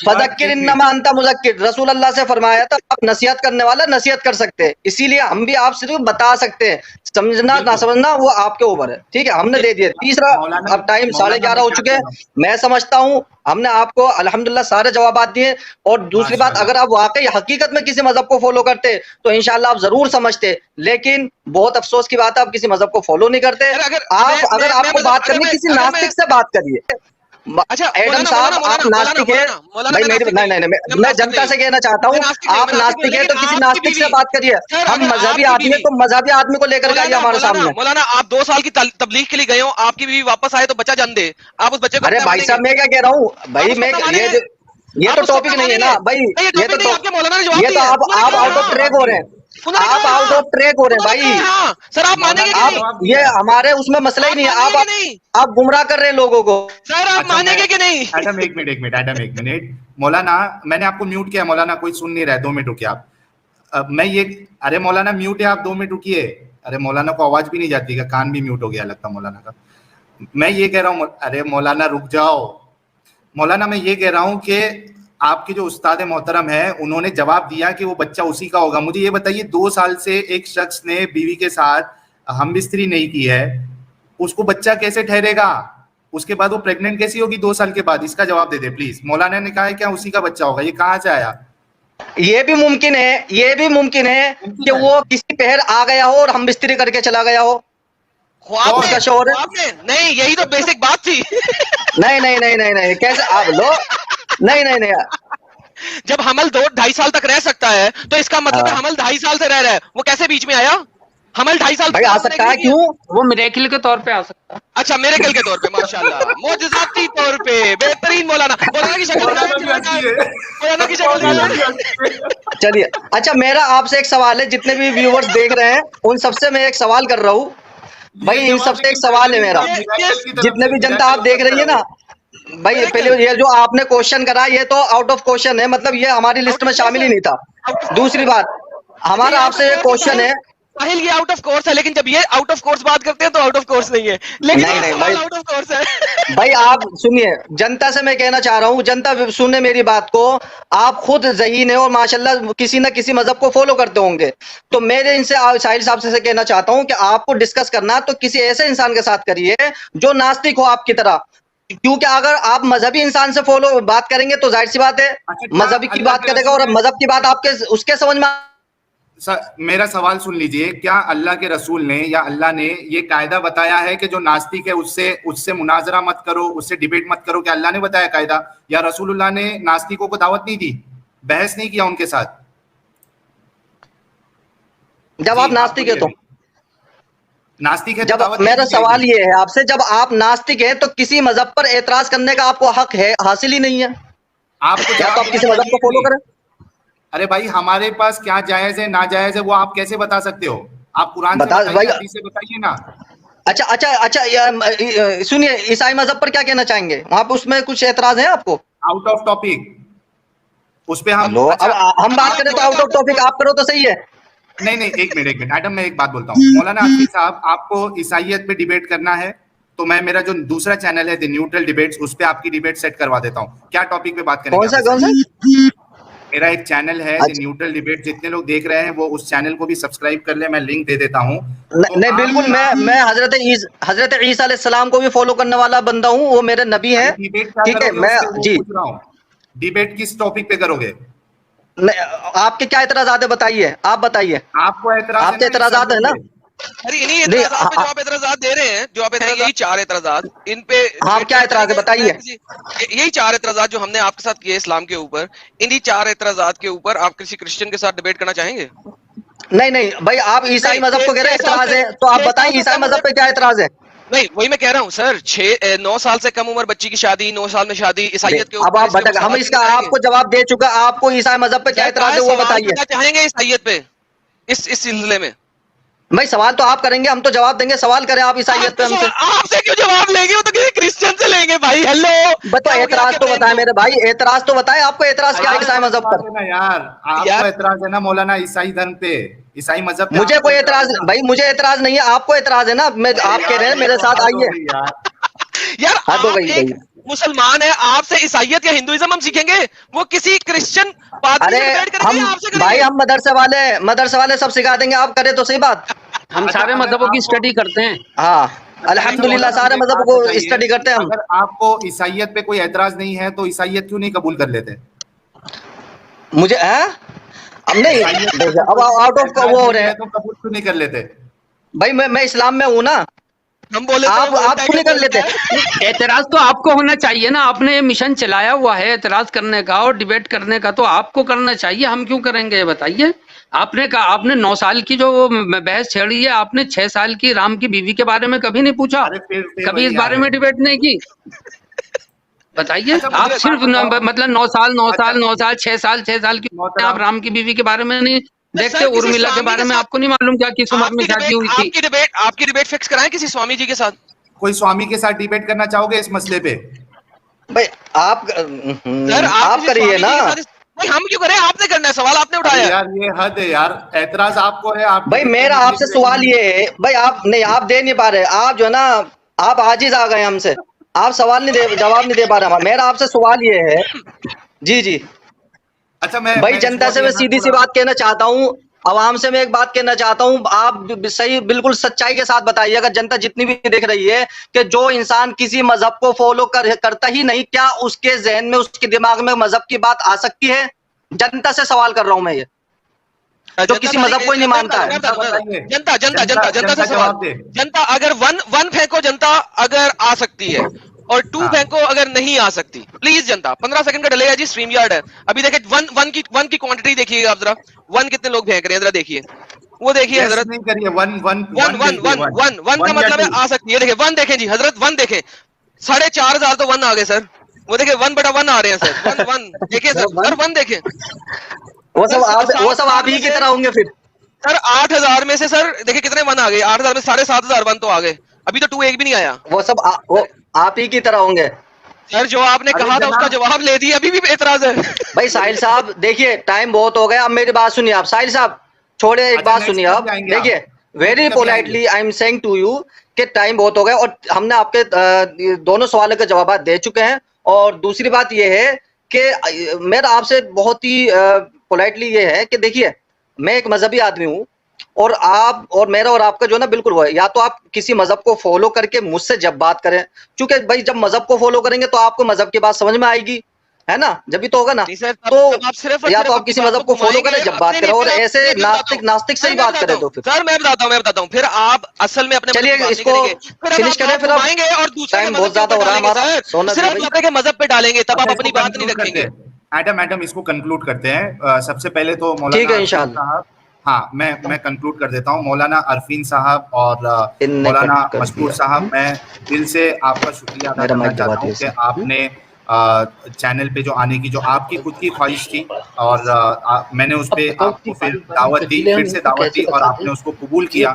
فذکر انما انت مذکر، رسول اللہ سے فرمایا تھا آپ نصیحت کرنے والا نصیحت کر سکتے ہیں، اسی لیے ہم بھی آپ صرف بتا سکتے ہیں، سمجھنا نہ سمجھنا وہ آپ کے اوپر ہے. ٹھیک ہے، ہم نے دے دیا. تیسرا، اب ٹائم 11:30 ہو چکے ہیں. میں سمجھتا ہوں ہم نے آپ کو الحمدللہ سارے جوابات دیے. اور دوسری بات، اگر آپ واقعی حقیقت میں کسی مذہب کو فالو کرتے تو انشاءاللہ آپ ضرور سمجھتے، لیکن بہت افسوس کی بات ہے آپ کسی مذہب کو فالو نہیں کرتے. اگر آپ کو بات کرنی کسی ناستک سے بات کریے. ایڈم صاحب آپ ناستک ہیں بھائی، میں جنتا سے کہنا چاہتا ہوں آپ ناستک ہیں تو کسی ناستک سے بات کریے. ہم مذہبی آدمی ہیں تو مذہبی آدمی کو لے کر کے آئیے ہمارے سامنے. مولانا آپ 2 سال کی تبلیغ کے لیے گئے ہو، آپ کی بیوی واپس آئے تو بچہ جان دے، آپ اس بچے کو؟ ارے بھائی صاحب میں کیا کہہ رہا ہوں بھائی، میں یہ تو ٹاپک نہیں ہے نا بھائی، یہ تو آپ آؤٹ آف ٹریک ہو رہے ہیں، آپ آؤٹ آف ٹریک ہو رہے ہیں بھائی. سر آپ مانیں گے آپ یہ ہمارے اس میں مسئلہ ہی نہیں ہے، آپ گمراہ کر رہے ہیں لوگوں کو. سر آپ مانیں گے کہ نہیں؟ ایڈم ایک منٹ مولانا میں نے آپ کو میوٹ کیا. مولانا کوئی سن نہیں رہا ہے، 2 منٹ رکیے آپ. میں یہ ارے مولانا میوٹ ہے آپ 2 منٹ رکیے. ارے مولانا کو آواز بھی نہیں جاتی کا، کان بھی میوٹ ہو گیا لگتا مولانا کا. میں یہ کہہ رہا ہوں، ارے مولانا رک جاؤ. مولانا میں یہ کہہ رہا ہوں کہ آپ کے جو استاد محترم ہے انہوں نے جواب دیا کہ وہ بچہ اسی کا ہوگا. مجھے یہ بتائیے 2 سال سے ایک شخص نے بیوی کے ساتھ ہم بستری نہیں کی ہے، اس کو بچہ کیسے ٹھہرے گا؟ اس کے بعد وہ پریگننٹ کیسی ہوگی 2 سال کے بعد؟ اس کا جواب دے دے پلیز. مولانا نے کہا ہے کیا اسی کا بچہ ہوگا، یہ کہاں سے آیا؟ یہ بھی ممکن ہے کہ وہ کسی پہر آ گیا ہو اور ہم بستری کر کے چلا گیا ہو. خواب کا شوہر نہیں، یہی تو بیسک بات تھی. نہیں کیسے آپ لو؟ نہیں جب حمل 2-2.5 سال تک رہ سکتا ہے تو اس کا مطلب حمل 2.5 سال سے رہ رہا ہے، وہ کیسے بیچ میں آیا؟ حمل 2.5 سال بھائی آ سکتا ہے، کیوں؟ وہ میریکل کے طور پہ آ سکتا ہے. اچھا میریکل کے طور پہ، ماشاءاللہ معجزاتی طور پہ بہترین. مولانا کی شکل چلیے. اچھا میرا آپ سے ایک سوال ہے، جتنے بھی ویورز دیکھ رہے ہیں ان سب سے میں ایک سوال کر رہا ہوں بھائی، ان سب سے ایک سوال ہے میرا، جتنے بھی جنتا آپ دیکھ رہی ہے نا بھائی، پہلے یہ جو آپ نے کوشچن کرا یہ تو آؤٹ آف کوشچن ہے، مطلب یہ ہماری لسٹ میں شامل ہی نہیں تھا. دوسری بات ہمارا آپ سے یہ کوشچن ہے، یہ آؤٹ آف کورس ہے، لیکن جب یہ آؤٹ آف کورس بات کرتے ہیں تو آؤٹ آف کورس نہیں ہے، لیکن نہیں آؤٹ آف کورس ہے. بھائی آپ سنیے، جنتا سے میں کہنا چاہ رہا ہوں، جنتا سننے میری بات کو، آپ خود ذہین ہیں اور ماشاءاللہ کسی نہ کسی مذہب کو فالو کرتے ہوں گے، تو میرے ان سے ساحل صاحب سے کہنا چاہتا ہوں کہ آپ کو ڈسکس کرنا تو کسی ایسے انسان کے ساتھ کریے جو ناستک ہو آپ کی طرح، کیونکہ اگر آپ مذہبی انسان سے فالو بات کریں گے تو ظاہر سی بات ہے مذہبی کی بات کرے گا اور مذہب کی بات آپ کے اس کے سمجھ میں. میرا سوال سن لیجئے، کیا اللہ کے رسول نے یا اللہ نے یہ قاعدہ بتایا ہے کہ جو ناستک ہے اس سے مناظرہ مت کرو، اس سے ڈیبیٹ مت کرو؟ کیا اللہ نے بتایا قاعدہ، یا رسول اللہ نے ناستکوں کو دعوت نہیں دی، بحث نہیں کیا ان کے ساتھ؟ جب آپ ناستک ہے تو ناستک ہے، جب میرا سوال یہ ہے آپ سے، جب آپ ناستک ہیں تو کسی مذہب پر اعتراض کرنے کا آپ کو حق ہے، حاصل ہی نہیں ہے. آپ کو آپ کسی مذہب کو فالو کریں. ارے بھائی ہمارے پاس کیا جائز ہے ناجائز ہے وہ آپ کیسے بتا سکتے ہو؟ آپ قرآن سے بتائیے نا. اچھا سنیے، عیسائی مذہب پر کیا کہنا چاہیں گے؟ وہاں پہ اس میں کچھ اعتراض ہیں آپ کو؟ آؤٹ آف ٹاپک اس پہ ہم بات کریں تو آؤٹ آف ٹاپک آپ کرو تو صحیح ہے. نہیں ایک منٹ ایڈم میں ایک بات بولتا ہوں. مولانا عاطف صاحب آپ کو عیسائیت پہ ڈیبیٹ کرنا ہے تو میں میرا جو دوسرا چینل ہے دی نیوٹرل ڈیبیٹس اس پہ آپ کی ڈیبیٹ سیٹ کروا دیتا ہوں. کیا ٹاپک پہ بات کریں گے؟ کون سا میرا ایک چینل ہے نیوٹرل ڈیبیٹ، جتنے لوگ دیکھ رہے ہیں وہ اس چینل کو بھی سبسکرائب کر لیں، میں لنک دے دیتا ہوں. نہیں بالکل، میں حضرت عیسیٰ علیہ السلام کو بھی فالو کرنے والا بندہ ہوں، وہ میرے نبی ہیں. ٹھیک ہے، میں جی ڈیبیٹ کس ٹاپک پہ کرو گے؟ آپ کے کیا اعتراضات ہیں بتائیے، آپ بتائیے. آپ کو آپ کے اعتراضات ہیں نا؟ جو آپ اعتراضات دے رہے ہیں، جو آپ یہی 4 اعتراضات، ان پہ آپ کیا اعتراض ہے بتائیے. یہی 4 اعتراضات جو ہم نے آپ کے ساتھ کیے اسلام کے اوپر، انہی 4 اعتراضات کے اوپر آپ کسی کرسچن کے ساتھ ڈیبیٹ کرنا چاہیں گے؟ نہیں بھائی، آپ عیسائی مذہب کو کہہ رہے ہیں اعتراض ہے، تو آپ بتائیں عیسائی مذہب پہ کیا اعتراض ہے. نہیں وہی میں کہہ رہا ہوں سر، 9 سال سے کم عمر بچی کی شادی، 9 سال میں شادی، عیسائیت کے اب آپ بتائیں، ہم اس کا آپ کو جواب دے چکا، آپ کو عیسائی مذہب پہ کیا اعتراض ہے وہ بتائیے. چاہیں گے عیسائیت پہ اس سلسلے میں؟ بھائی سوال تو آپ کریں گے، ہم تو جواب دیں گے. سوال کریں آپ عیسائیت پہ ہم سے. آپ سے کیوں جواب لیں گے؟ وہ تو کسی کرسچن سے لیں گے بھائی. ہیلو بتائیں، اعتراض تو بتائیں میرے بھائی، اعتراض تو بتائیں. آپ کو اعتراض کیا ہے عیسائی مذہب پر؟ یار آپ کو اعتراض ہے نا مولانا عیسائی دھرم پہ، عیسائی مذہب پہ. مجھے کوئی اعتراض بھائی، مجھے اعتراض نہیں ہے، آپ کو اعتراض ہے نا. آپ کہہ رہے ہیں میرے ساتھ آئیے. یار آپ ایک مسلمان ہے، آپ سے عیسائیت یا ہندوازم ہم سیکھیں گے؟ وہ کسی کرسچن پادری سے ڈیبیٹ کریں گے آپ سے؟ بھائی ہم مدرسے والے سب سکھا دیں گے، آپ کریں تو صحیح بات. ہم سارے مذہبوں کی اسٹڈی کرتے ہیں. ہاں الحمدللہ سارے مذہب کو اسٹڈی کرتے ہیں ہم. اگر آپ کو عیسائیت پہ کوئی اعتراض نہیں ہے تو عیسائیت کیوں نہیں قبول کر لیتے؟ مجھے اب نہیں، اب آؤٹ آف وہ ہو رہے ہیں تو قبول کیوں نہیں کر لیتے؟ بھائی میں اسلام میں ہوں نا. ہم بولے آپ کیوں نہیں کر لیتے؟ اعتراض تو آپ کو ہونا چاہیے نا، آپ نے مشن چلایا ہوا ہے اعتراض کرنے کا اور ڈیبیٹ کرنے کا، تو آپ کو کرنا چاہیے. ہم کیوں کریں گے بتائیے؟ آپ نے کہا، آپ نے 9 سال کی جو بحث چھیڑی ہے، آپ نے 6 سال کی رام کی بیوی کے بارے میں کبھی نہیں پوچھا، کبھی اس بارے میں ڈیبیٹ نہیں کی. بتائیے آپ صرف مطلب 9 سال 6 سال کی آپ رام کی بیوی کے بارے میں نہیں دیکھتے، ارملا کے بارے میں آپ کو نہیں معلوم کیا کس عمر میں شادی ہوئی تھی؟ آپ کی ڈیبیٹ فکس کرائیں کسی سوامی جی کے ساتھ. کوئی سوامی کے ساتھ ڈیبیٹ کرنا چاہو گے اس مسئلے پہ؟ بھائی آپ کریے نا. ہم کیوں کریں؟ آپ نے کرنا ہے، سوال آپ نے اٹھایا. یار یہ حد ہے یار، اعتراض آپ کو ہے. بھائی میرا آپ سے سوال یہ ہے، بھائی آپ دے نہیں پا رہے، آپ جو ہے نا آپ عاجز آ گئے ہم سے، آپ جواب نہیں دے پا رہے. میرا آپ سے سوال یہ ہے جی اچھا، بھائی جنتا سے میں سیدھی سی بات کہنا چاہتا ہوں، عوام سے میں ایک بات کہنا چاہتا ہوں، آپ صحیح بالکل سچائی کے ساتھ بتائیے. اگر جنتا جتنی بھی دیکھ رہی ہے کہ جو انسان کسی مذہب کو فالو کرتا ہی نہیں، کیا اس کے ذہن میں، اس کے دماغ میں مذہب کی بات آ سکتی ہے؟ جنتا سے سوال کر رہا ہوں میں، یہ جو کسی مذہب کو ہی نہیں مانتا ہے. جنتا سے سوال، جنتا اگر ون پھینکو، جنتا اگر آ سکتی ہے اور 2 پھینکو اگر نہیں آ سکتی. پلیز جنتا 15 سیکنڈ کا ڈلے گا جی، اسٹریم یارڈ ہے ابھی. دیکھیں ون کی کوانٹٹی دیکھیے گا آپ ذرا، 1 کتنے لوگ پھینک رہے ہیں ذرا دیکھیے. وہ دیکھیے حضرت، 1 کا مطلب ہے آ سکتی ہے. دیکھیں 1 دیکھیں جی حضرت، 1 دیکھیں، 4,500 تو 1 آ گئے سر. وہ دیکھیں 1/1 آ رہے ہیں سر. 1 دیکھیں سر 1 دیکھیں. وہ سب آپ ہی کی طرح ہوں گے پھر. سر 8,000 میں سے سر دیکھیں کتنے 1 آ گئے. 8,000 میں 7,500 1 تو آ گئے. ابھی تو 2 ایک بھی نہیں آیا. وہ سب آپ ہی کی طرح ہوں گے. سر جو آپ نے کہا تھا اس کا جواب لے دیا، ابھی بھی اعتراض ہے. بھائی ساحل صاحب دیکھیے ٹائم بہت ہو گیا، اب میری بات سنیے آپ. ساحل صاحب چھوڑے، ایک بات سنیے آپ. دیکھیے very politely I am saying to you کہ ٹائم بہت ہو گیا اور ہم نے آپ کے دونوں سوالوں کے جوابات دے چکے ہیں. اور دوسری بات یہ ہے کہ میرا آپ سے بہت ہی پولائٹلی یہ ہے کہ دیکھیے میں ایک مذہبی آدمی ہوں، اور آپ اور میرا اور آپ کا جو ہے نا بالکل وہ ہے. یا تو آپ کسی مذہب کو فالو کر کے مجھ سے جب بات کریں، چونکہ بھائی جب مذہب کو فالو کریں گے تو آپ کو مذہب کی بات سمجھ میں آئے گی، ہے نا، جبھی تو ہوگا نا. تو یا تو آپ کسی مذہب کو فالو کریں جب بات کریں، اور ایسے ناستک سے ہی بات کریں. تو سر میں بتاتا ہوں پھر آپ اصل میں اپنے، چلیے اس کو فنش کریں پھر. آپ ٹائم بہت زیادہ ہو رہا ہے ہمارا، سونا صرف مذہب پہ ڈالیں گے تب آپ اپنی بات نہیں رکھیں گے. ایڈم اس کو کنکلوڈ کرتے ہیں. سب سے پہلے تو ٹھیک ہے انشاءاللہ. ہاں میں کنکلوڈ کر دیتا ہوں. مولانا عرفین صاحب اور مولانا مسرور صاحب، میں دل سے آپ کا شکریہ ادا کرنا چاہتا ہوں کہ آپ نے چینل پہ جو آنے کی جو آپ کی خود کی خواہش تھی، اور میں نے اس پہ آپ کو پھر دعوت دی، پھر سے دعوت دی، اور آپ نے اس کو قبول کیا.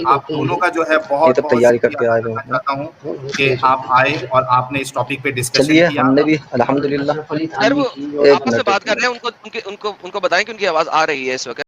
آپ دونوں کا جو ہے بہت تیاری کر کے آئے چاہتا ہوں کہ آپ آئے اور آپ نے اس ٹاپک پہ ڈسکشن کیا. ہم نے بھی الحمدللہ. سر وہ آپس سے بات کر رہے ہیں، ان کو بتائیں کہ ان کی آواز آ رہی ہے اس وقت.